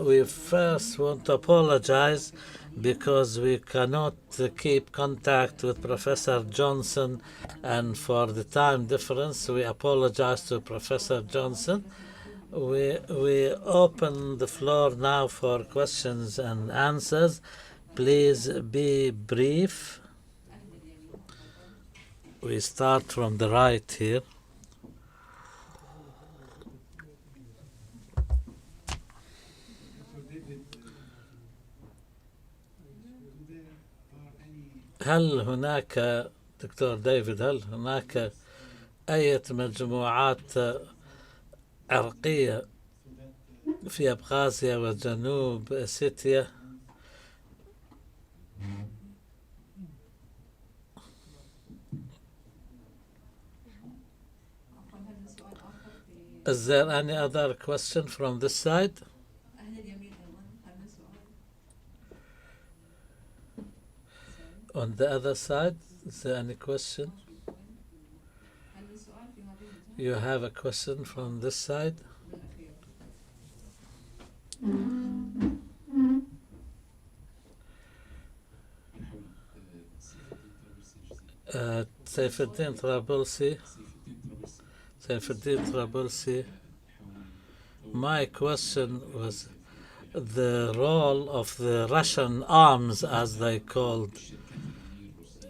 We first want to apologize because we cannot keep contact with Professor Johnson, and for the time difference we apologize to Professor Johnson. We open the floor now for questions and answers. Please be brief. We start from the right here. هل هناك دكتور ديفيد أي مجموعات عرقية في أبخازيا وجنوب أوسيتيا؟ Is there any other question from this side? On the other side, is there any question? You have a question from this side? Saifuddin Trabulsi. My question was the role of the Russian arms, as they called,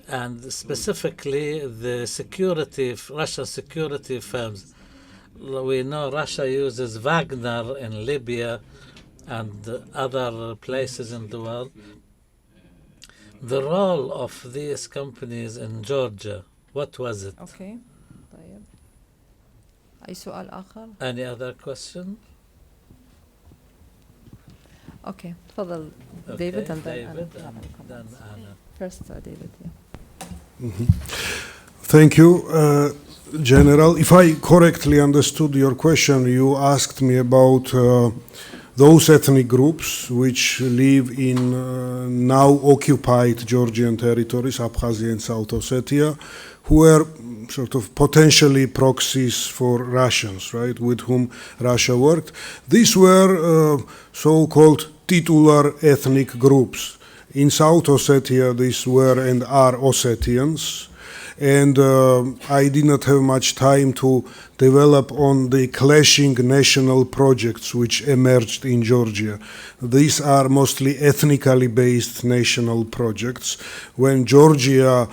and specifically the Russian security firms. We know Russia uses Wagner in Libya and other places in the world. The role of these companies in Georgia, what was it? Okay. طيب. أي سؤال آخر؟ Any other question? Okay. تفضل Okay, David and David then then Anna. First David, yeah. Thank you, General. If I correctly understood your question, you asked me about those ethnic groups which live in now occupied Georgian territories, Abkhazia and South Ossetia, who were sort of potentially proxies for Russians, right, with whom Russia worked. These were so-called titular ethnic groups. In South Ossetia, these were and are Ossetians. And I did not have much time to develop on the clashing national projects which emerged in Georgia. These are mostly ethnically based national projects. When Georgia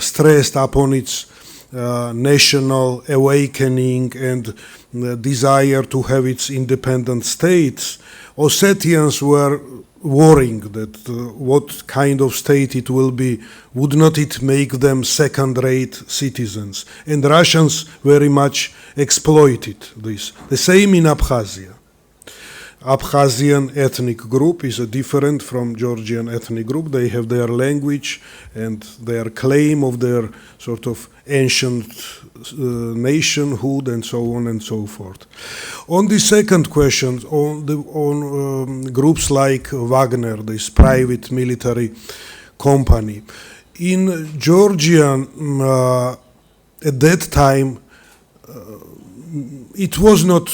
stressed upon its national awakening and the desire to have its independent states, Ossetians were worrying that what kind of state it will be, would not it make them second-rate citizens? And Russians very much exploited this. The same in Abkhazia. Abkhazian ethnic group is different from Georgian ethnic group. They have their language and their claim of their sort of ancient nationhood and so on and so forth. On the second question, on groups like Wagner, this private military company, in Georgia at that time it was not,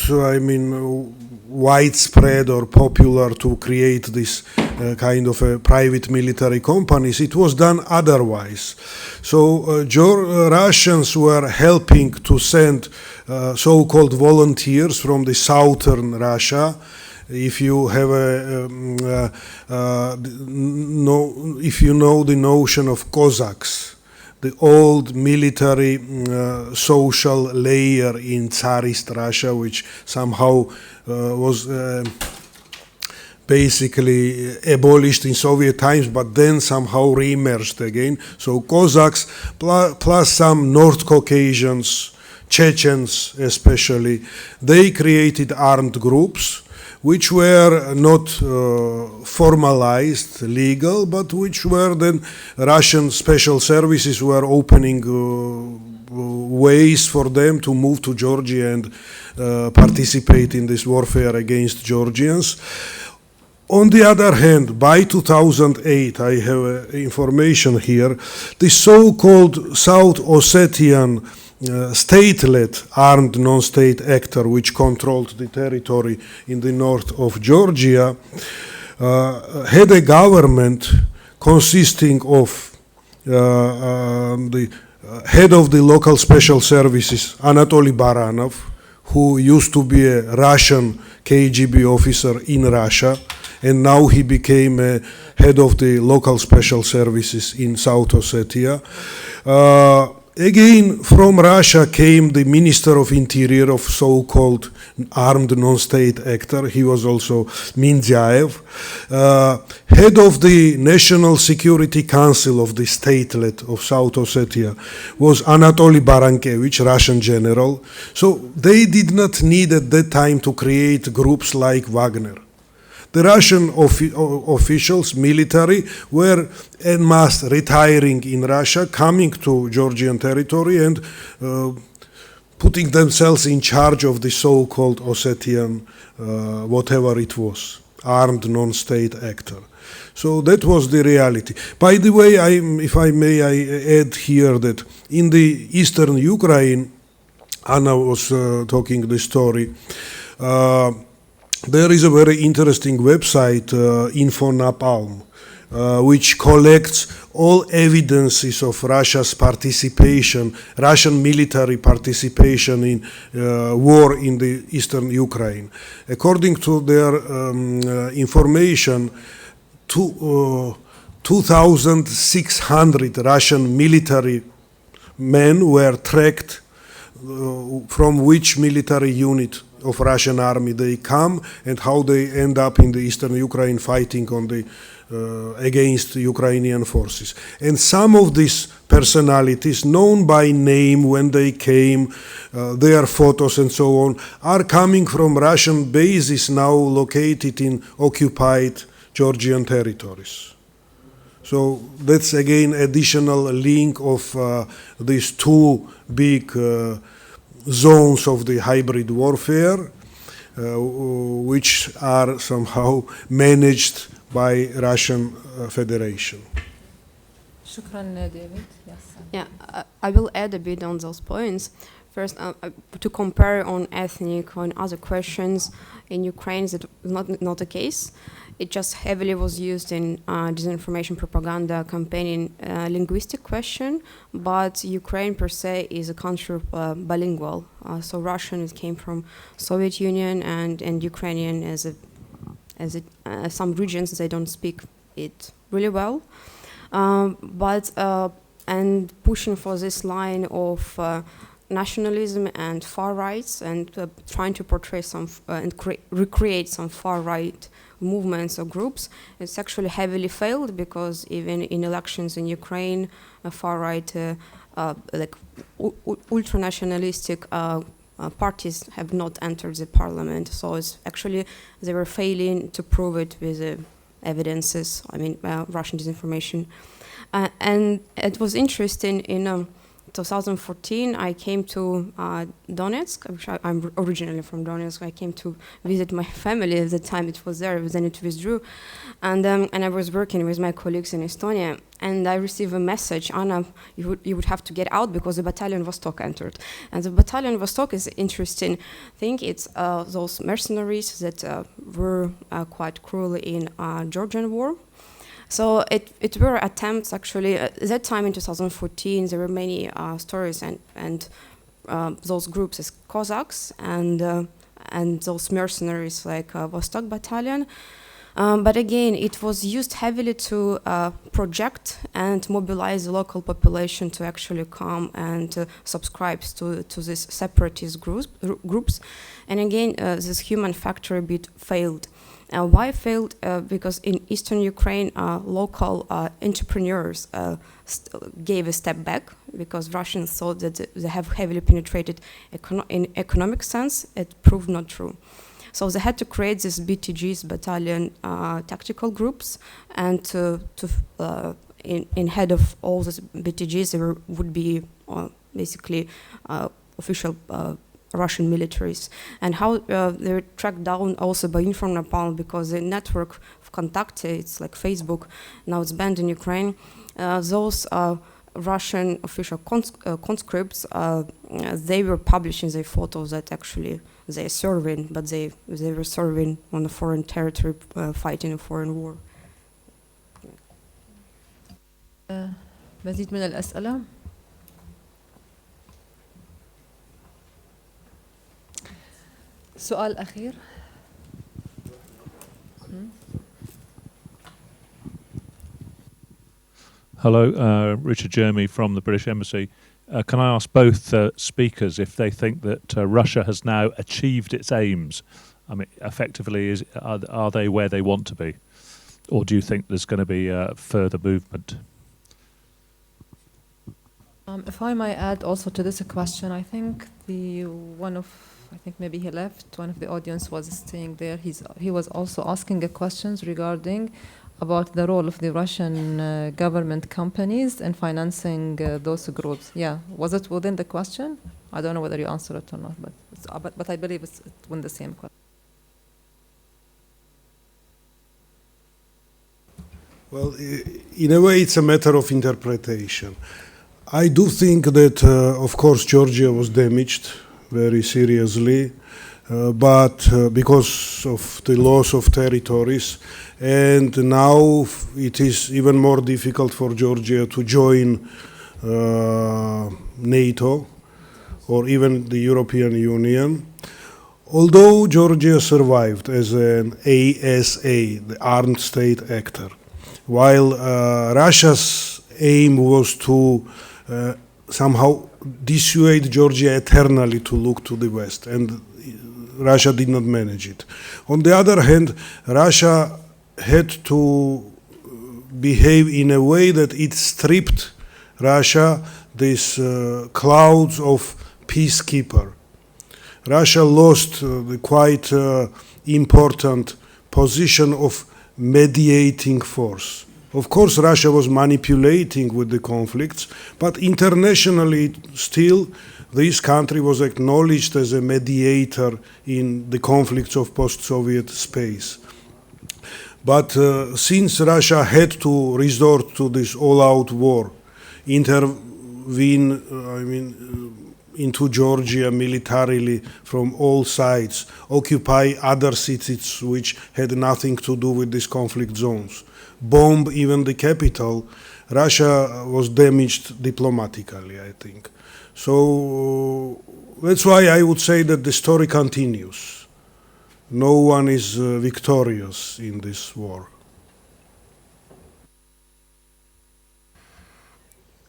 widespread or popular to create this kind of private military companies. It was done otherwise. So Russians were helping to send so-called volunteers from the southern Russia. If you have if you know the notion of Cossacks, the old military social layer in Tsarist Russia, which somehow was basically abolished in Soviet times, but then somehow re-emerged again. So Cossacks plus some North Caucasians, Chechens especially, they created armed groups which were not formalized, legal, but which were then Russian special services were opening ways for them to move to Georgia and participate in this warfare against Georgians. On the other hand, by 2008, I have information here, the so-called South Ossetian state-led armed non-state actor which controlled the territory in the north of Georgia had a government consisting of the head of the local special services, Anatoly Baranov, who used to be a Russian KGB officer in Russia, and now he became a head of the local special services in South Ossetia. Again, from Russia came the Minister of Interior of so-called armed non-state actor. He was also Mindzyaev. Head of the National Security Council of the statelet of South Ossetia was Anatoly Barankevich, Russian general. So they did not need at that time to create groups like Wagner. The Russian officials, military, were en masse retiring in Russia, coming to Georgian territory and putting themselves in charge of the so-called Ossetian, whatever it was, armed non-state actor. So that was the reality. By the way, if I may, I add here that in the eastern Ukraine, Anna was talking the story, there is a very interesting website, InfoNapalm, which collects all evidences of Russia's participation, Russian military participation in war in the eastern Ukraine. According to their information, 2,600 Russian military men were tracked from which military unit of Russian army they come and how they end up in the eastern Ukraine fighting on the against Ukrainian forces. And some of these personalities, known by name when they came, their photos and so on, are coming from Russian bases now located in occupied Georgian territories. So that's again additional link of these two big zones of the hybrid warfare, which are somehow managed by Russian Federation. Shukran, David. Yes. Yeah, I will add a bit on those points. First, to compare on ethnic, on other questions in Ukraine, is not the case. It just heavily was used in disinformation propaganda campaigning linguistic question, but Ukraine per se is a country bilingual. So Russian, it came from Soviet Union, and Ukrainian some regions they don't speak it really well. And pushing for this line of nationalism and far rights, and trying to portray some and recreate some far right movements or groups, it's actually heavily failed, because even in elections in Ukraine, far right, like ultra-nationalistic parties have not entered the parliament. So it's actually, they were failing to prove it with evidences, Russian disinformation. And it was interesting, in 2014, I came to Donetsk. I'm originally from Donetsk. I came to visit my family at the time it was there, then it withdrew. And I was working with my colleagues in Estonia, and I received a message, Anna, you would have to get out because the battalion Vostok entered. And the battalion Vostok is an interesting thing. It's those mercenaries that were quite cruel in Georgian war. So it were attempts, actually. At that time in 2014, there were many stories and those groups as Cossacks and those mercenaries like Vostok Battalion. But again, it was used heavily to project and mobilize the local population to actually come and subscribe to these separatist groups. And again, this human factor a bit failed. Why failed? Because in eastern Ukraine, local entrepreneurs gave a step back, because Russians thought that they have heavily penetrated in economic sense. It proved not true. So they had to create these BTGs, battalion tactical groups, and in head of all these BTGs there would be basically official Russian militaries, and how they were tracked down also by Napalm, because the network of Kontakte, it's like Facebook, now it's banned in Ukraine. Those Russian official conscripts, they were publishing their photos that actually they're serving, but they were serving on a foreign territory, fighting a foreign war. مزيد من الأسئلة. سؤال أخير. Hello, Richard Jeremy from the British Embassy. Can I ask both speakers if they think that Russia has now achieved its aims? I mean, effectively, are they where they want to be? Or do you think there's going to be further movement? If I might add also to this question, I think I think maybe he left, one of the audience was staying there. He was also asking questions regarding about the role of the Russian government companies in financing those groups. Yeah, was it within the question? I don't know whether you answered it or not, but I believe it's within the same question. Well, in a way, it's a matter of interpretation. I do think that, of course, Georgia was damaged very seriously, but because of the loss of territories, and now it is even more difficult for Georgia to join NATO or even the European Union. Although Georgia survived as an ASA, the armed state actor, while Russia's aim was to somehow dissuade Georgia eternally to look to the West, and Russia did not manage it. On the other hand, Russia had to behave in a way that it stripped Russia these clouds of peacekeeper. Russia lost the quite important position of mediating force. Of course, Russia was manipulating with the conflicts, but internationally still this country was acknowledged as a mediator in the conflicts of post-Soviet space. But since Russia had to resort to this all-out war, intervene, into Georgia militarily from all sides, occupy other cities which had nothing to do with these conflict zones, bomb even the capital. Russia was damaged diplomatically, I think. So that's why I would say that the story continues. No one is victorious in this war.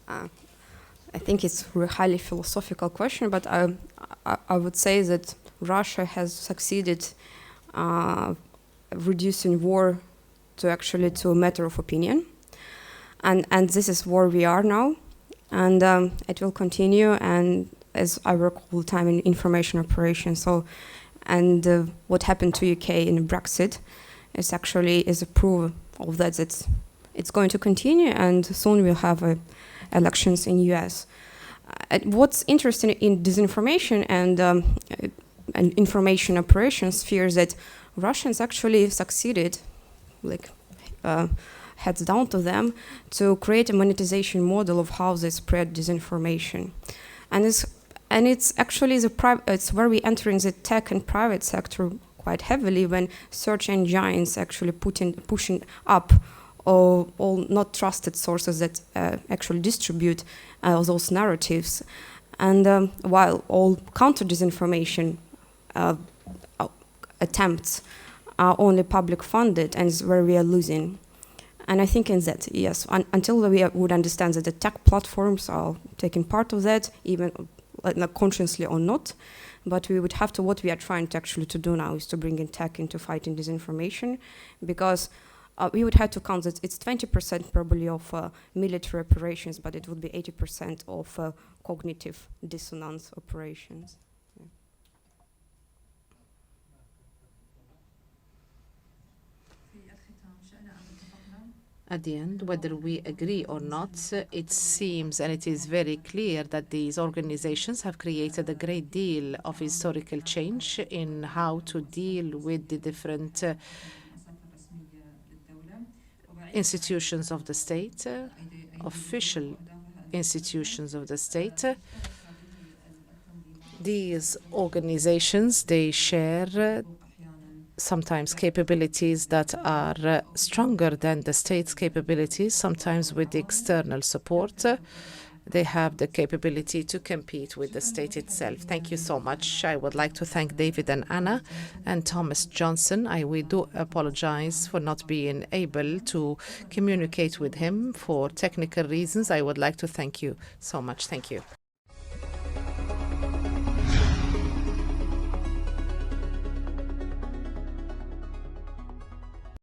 I think it's a highly philosophical question, but I would say that Russia has succeeded reducing war to a matter of opinion. And this is where we are now. And it will continue, and as I work all the time in information operations, and what happened to UK in Brexit is a proof of that. It's going to continue, and soon we'll have elections in US. What's interesting in disinformation and information operations sphere is that Russians actually succeeded, heads down to them, to create a monetization model of how they spread disinformation, and it's actually it's where we enter in the tech and private sector quite heavily when search engines actually pushing up all not trusted sources that actually distribute those narratives, and while all counter disinformation attempts are only public funded, and it's where we are losing. And I think in that, yes, until we would understand that the tech platforms are taking part of that, even consciously or not, but we would have to, what we are trying to actually to do now is to bring in tech into fighting disinformation, because we would have to count that it's 20% probably of military operations, but it would be 80% of cognitive dissonance operations. At the end, whether we agree or not, it seems and it is very clear that these organizations have created a great deal of historical change in how to deal with the different institutions of the state, official institutions of the state. These organizations, they share sometimes capabilities that are stronger than the state's capabilities, sometimes with the external support. They have the capability to compete with the state itself. Thank you so much. I would like to thank David and Anna and Thomas Johnson. We do apologize for not being able to communicate with him for technical reasons. I would like to thank you so much. Thank you.